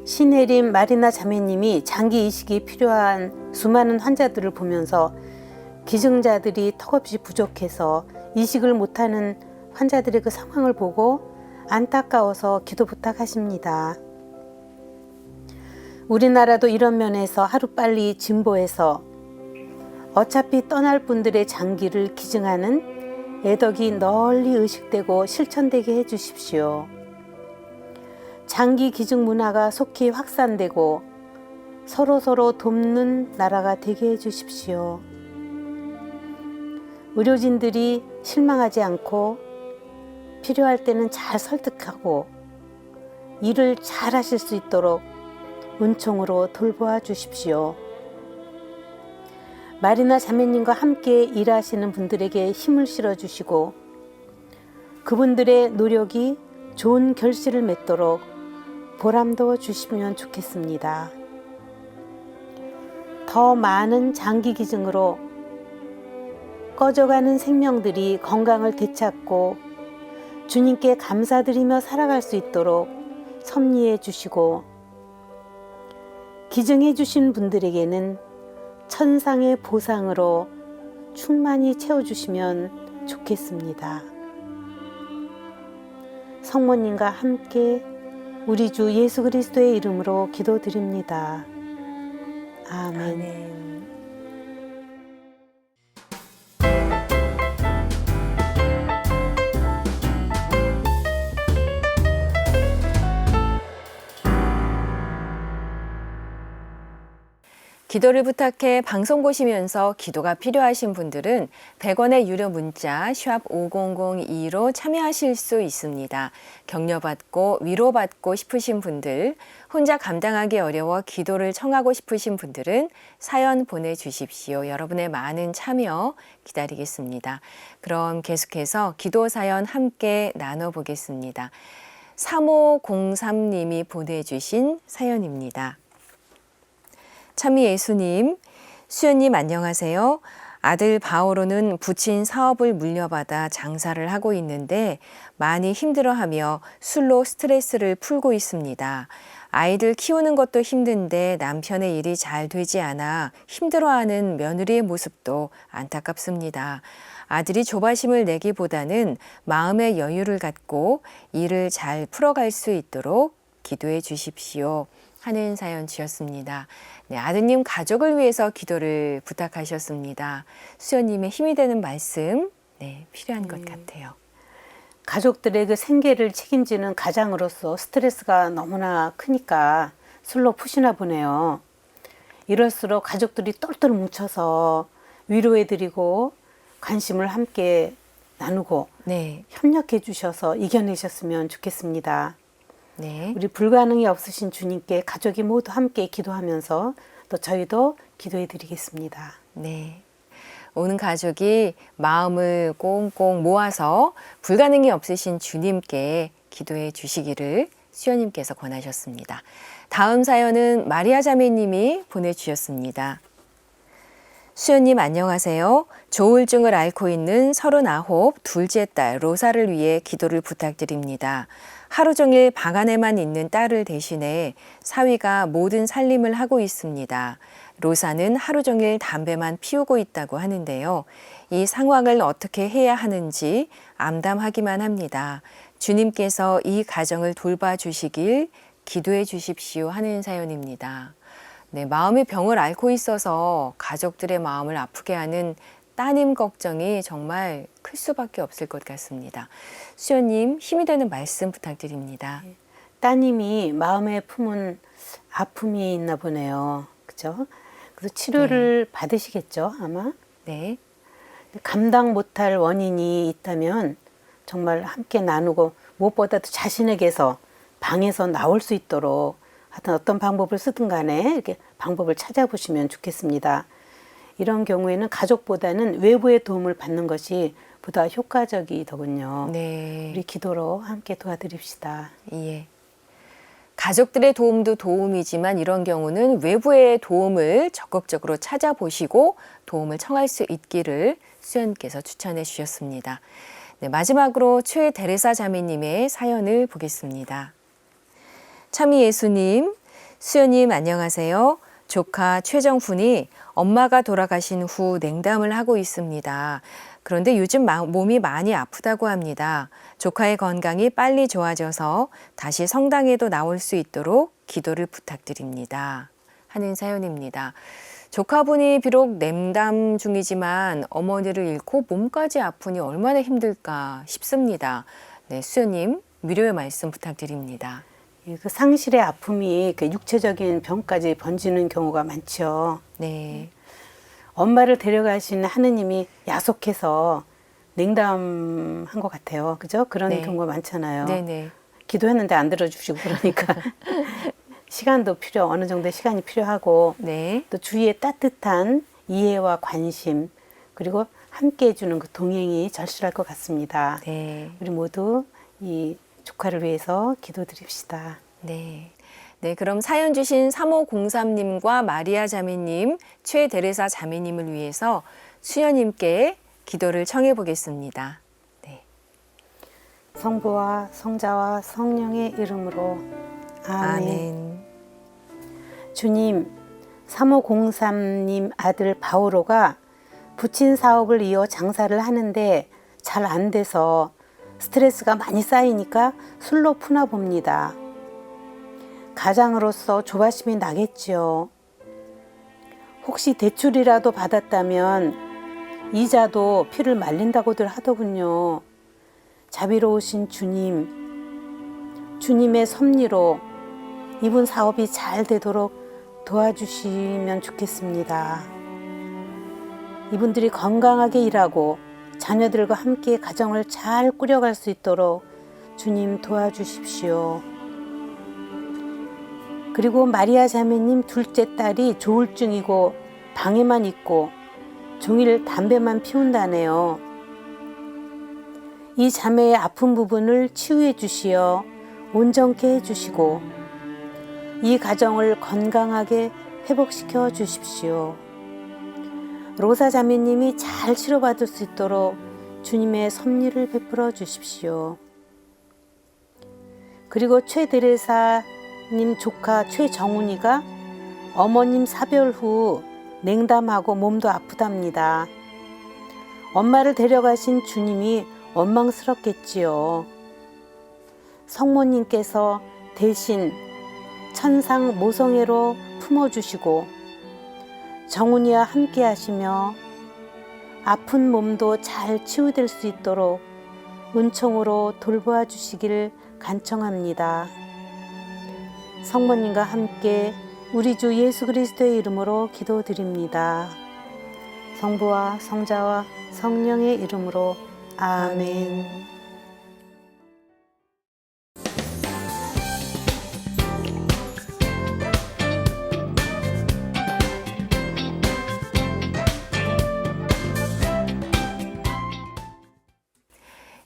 [SPEAKER 5] 신혜림 마리나 자매님이 장기 이식이 필요한 수많은 환자들을 보면서 기증자들이 턱없이 부족해서 이식을 못하는 환자들의 그 상황을 보고 안타까워서 기도 부탁하십니다. 우리나라도 이런 면에서 하루빨리 진보해서 어차피 떠날 분들의 장기를 기증하는 애덕이 널리 의식되고 실천되게 해주십시오. 장기 기증 문화가 속히 확산되고 서로 돕는 나라가 되게 해주십시오. 의료진들이 실망하지 않고 필요할 때는 잘 설득하고 일을 잘 하실 수 있도록 은총으로 돌보아 주십시오. 마리나 자매님과 함께 일하시는 분들에게 힘을 실어주시고 그분들의 노력이 좋은 결실을 맺도록 보람도 주시면 좋겠습니다. 더 많은 장기 기증으로 꺼져가는 생명들이 건강을 되찾고 주님께 감사드리며 살아갈 수 있도록 섭리해 주시고 기증해 주신 분들에게는 천상의 보상으로 충만히 채워주시면 좋겠습니다. 성모님과 함께 우리 주 예수 그리스도의 이름으로 기도드립니다. 아멘.
[SPEAKER 1] 아멘. 기도를 부탁해 방송 보시면서 기도가 필요하신 분들은 100원의 유료 문자 샵 5002로 참여하실 수 있습니다. 격려받고 위로받고 싶으신 분들, 혼자 감당하기 어려워 기도를 청하고 싶으신 분들은 사연 보내주십시오. 여러분의 많은 참여 기다리겠습니다. 그럼 계속해서 기도 사연 함께 나눠보겠습니다. 3503님이 보내주신 사연입니다. 참미예수님, 수연님 안녕하세요. 아들 바오로는 부친 사업을 물려받아 장사를 하고 있는데 많이 힘들어하며 술로 스트레스를 풀고 있습니다. 아이들 키우는 것도 힘든데 남편의 일이 잘 되지 않아 힘들어하는 며느리의 모습도 안타깝습니다. 아들이 조바심을 내기보다는 마음의 여유를 갖고 일을 잘 풀어갈 수 있도록 기도해 주십시오. 하는 사연 주셨습니다. 네, 아드님 가족을 위해서 기도를 부탁하셨습니다. 수연님의 힘이 되는 말씀 필요한 것 같아요.
[SPEAKER 5] 가족들의 그 생계를 책임지는 가장으로서 스트레스가 너무나 크니까 술로 푸시나 보네요. 이럴수록 가족들이 똘똘 뭉쳐서 위로해드리고 관심을 함께 나누고 협력해 주셔서 이겨내셨으면 좋겠습니다.
[SPEAKER 1] 네.
[SPEAKER 5] 우리 불가능이 없으신 주님께 가족이 모두 함께 기도하면서 또 저희도 기도해 드리겠습니다.
[SPEAKER 1] 네. 온 가족이 마음을 꽁꽁 모아서 불가능이 없으신 주님께 기도해 주시기를 수연님께서 권하셨습니다. 다음 사연은 마리아 자매님이 보내주셨습니다. 수연님 안녕하세요. 조울증을 앓고 있는 39 둘째 딸 로사를 위해 기도를 부탁드립니다. 하루 종일 방 안에만 있는 딸을 대신해 사위가 모든 살림을 하고 있습니다. 로사는 하루 종일 담배만 피우고 있다고 하는데요. 이 상황을 어떻게 해야 하는지 암담하기만 합니다. 주님께서 이 가정을 돌봐주시길 기도해 주십시오 하는 사연입니다. 네, 마음의 병을 앓고 있어서 가족들의 마음을 아프게 하는 따님 걱정이 정말 클 수밖에 없을 것 같습니다. 수연님, 힘이 되는 말씀 부탁드립니다.
[SPEAKER 5] 따님이 마음에 품은 아픔이 있나 보네요. 그죠? 그래서 치료를 받으시겠죠, 아마?
[SPEAKER 1] 네.
[SPEAKER 5] 감당 못할 원인이 있다면 정말 함께 나누고 무엇보다도 자신에게서 방에서 나올 수 있도록 하여튼 어떤 방법을 쓰든 간에 이렇게 방법을 찾아보시면 좋겠습니다. 이런 경우에는 가족보다는 외부의 도움을 받는 것이 보다 효과적이더군요.
[SPEAKER 1] 네.
[SPEAKER 5] 우리 기도로 함께 도와드립시다.
[SPEAKER 1] 예. 가족들의 도움도 도움이지만 이런 경우는 외부의 도움을 적극적으로 찾아보시고 도움을 청할 수 있기를 수연께서 추천해 주셨습니다. 네, 마지막으로 최 데레사 자매님의 사연을 보겠습니다. 참미예수님, 수연님 안녕하세요. 조카 최정훈이 엄마가 돌아가신 후 냉담을 하고 있습니다. 그런데 요즘 몸이 많이 아프다고 합니다. 조카의 건강이 빨리 좋아져서 다시 성당에도 나올 수 있도록 기도를 부탁드립니다. 하는 사연입니다. 조카분이 비록 냉담 중이지만 어머니를 잃고 몸까지 아프니 얼마나 힘들까 싶습니다. 네, 수연님 위로의 말씀 부탁드립니다.
[SPEAKER 5] 그 상실의 아픔이 그 육체적인 병까지 번지는 경우가 많죠.
[SPEAKER 1] 네.
[SPEAKER 5] 엄마를 데려가신 하느님이 야속해서 냉담한 것 같아요. 그죠? 그런
[SPEAKER 1] 네.
[SPEAKER 5] 경우가 많잖아요.
[SPEAKER 1] 네네.
[SPEAKER 5] 기도했는데 안 들어주시고 그러니까 시간도 어느 정도의 시간이 필요하고
[SPEAKER 1] 네.
[SPEAKER 5] 또 주위에 따뜻한 이해와 관심 그리고 함께 해주는 그 동행이 절실할 것 같습니다.
[SPEAKER 1] 네.
[SPEAKER 5] 우리 모두 이 조카를 위해서 기도드립시다.
[SPEAKER 1] 네. 네, 그럼 사연 주신 3503님과 마리아 자매님, 최 데레사 자매님을 위해서 수연님께 기도를 청해 보겠습니다. 네.
[SPEAKER 5] 성부와 성자와 성령의 이름으로 아멘.
[SPEAKER 1] 아멘.
[SPEAKER 5] 주님, 3503님 아들 바오로가 부친 사업을 이어 장사를 하는데 잘 안 돼서 스트레스가 많이 쌓이니까 술로 푸나 봅니다. 가장으로서 조바심이 나겠지요. 혹시 대출이라도 받았다면 이자도 피를 말린다고들 하더군요. 자비로우신 주님, 주님의 섭리로 이분 사업이 잘 되도록 도와주시면 좋겠습니다. 이분들이 건강하게 일하고 자녀들과 함께 가정을 잘 꾸려갈 수 있도록 주님 도와주십시오. 그리고 마리아 자매님 둘째 딸이 조울증이고 방에만 있고 종일 담배만 피운다네요. 이 자매의 아픈 부분을 치유해 주시어 온전케 해 주시고 이 가정을 건강하게 회복시켜 주십시오. 로사 자매님이 잘 치료받을 수 있도록 주님의 섭리를 베풀어 주십시오. 그리고 최대레사님 조카 최정훈이가 어머님 사별 후 냉담하고 몸도 아프답니다. 엄마를 데려가신 주님이 원망스럽겠지요. 성모님께서 대신 천상 모성애로 품어주시고 정훈이와 함께 하시며 아픈 몸도 잘 치유될 수 있도록 은총으로 돌보아 주시기를 간청합니다. 성모님과 함께 우리 주 예수 그리스도의 이름으로 기도드립니다. 성부와 성자와 성령의 이름으로 아멘.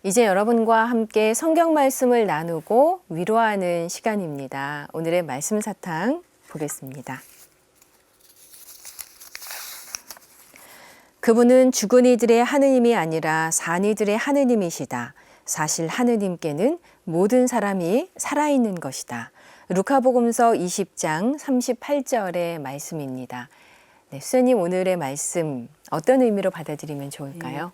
[SPEAKER 1] 이제 여러분과 함께 성경 말씀을 나누고 위로하는 시간입니다. 오늘의 말씀 사탕 보겠습니다. 그분은 죽은 이들의 하느님이 아니라 산 이들의 하느님이시다. 사실 하느님께는 모든 사람이 살아있는 것이다. 루카복음서 20장 38절의 말씀입니다. 네, 수녀님 오늘의 말씀 어떤 의미로 받아들이면 좋을까요?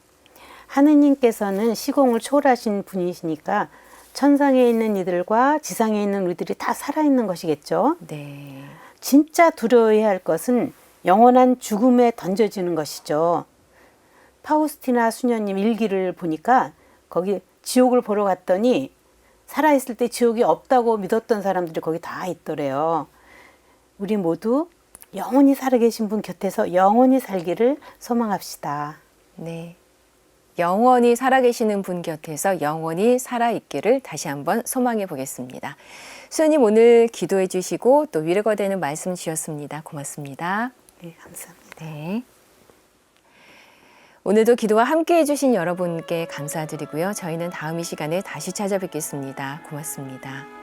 [SPEAKER 5] 하느님께서는 시공을 초월하신 분이시니까 천상에 있는 이들과 지상에 있는 우리들이 다 살아있는 것이겠죠.
[SPEAKER 1] 네.
[SPEAKER 5] 진짜 두려워해야 할 것은 영원한 죽음에 던져지는 것이죠. 파우스티나 수녀님 일기를 보니까 거기 지옥을 보러 갔더니 살아있을 때 지옥이 없다고 믿었던 사람들이 거기 다 있더래요. 우리 모두 영원히 살아계신 분 곁에서 영원히 살기를 소망합시다.
[SPEAKER 1] 네. 영원히 살아계시는 분 곁에서 영원히 살아있기를 다시 한번 소망해 보겠습니다. 수녀님 오늘 기도해 주시고 또 위로가 되는 말씀 주셨습니다. 고맙습니다.
[SPEAKER 5] 네, 감사합니다.
[SPEAKER 1] 네. 오늘도 기도와 함께 해주신 여러분께 감사드리고요. 저희는 다음 이 시간에 다시 찾아뵙겠습니다. 고맙습니다.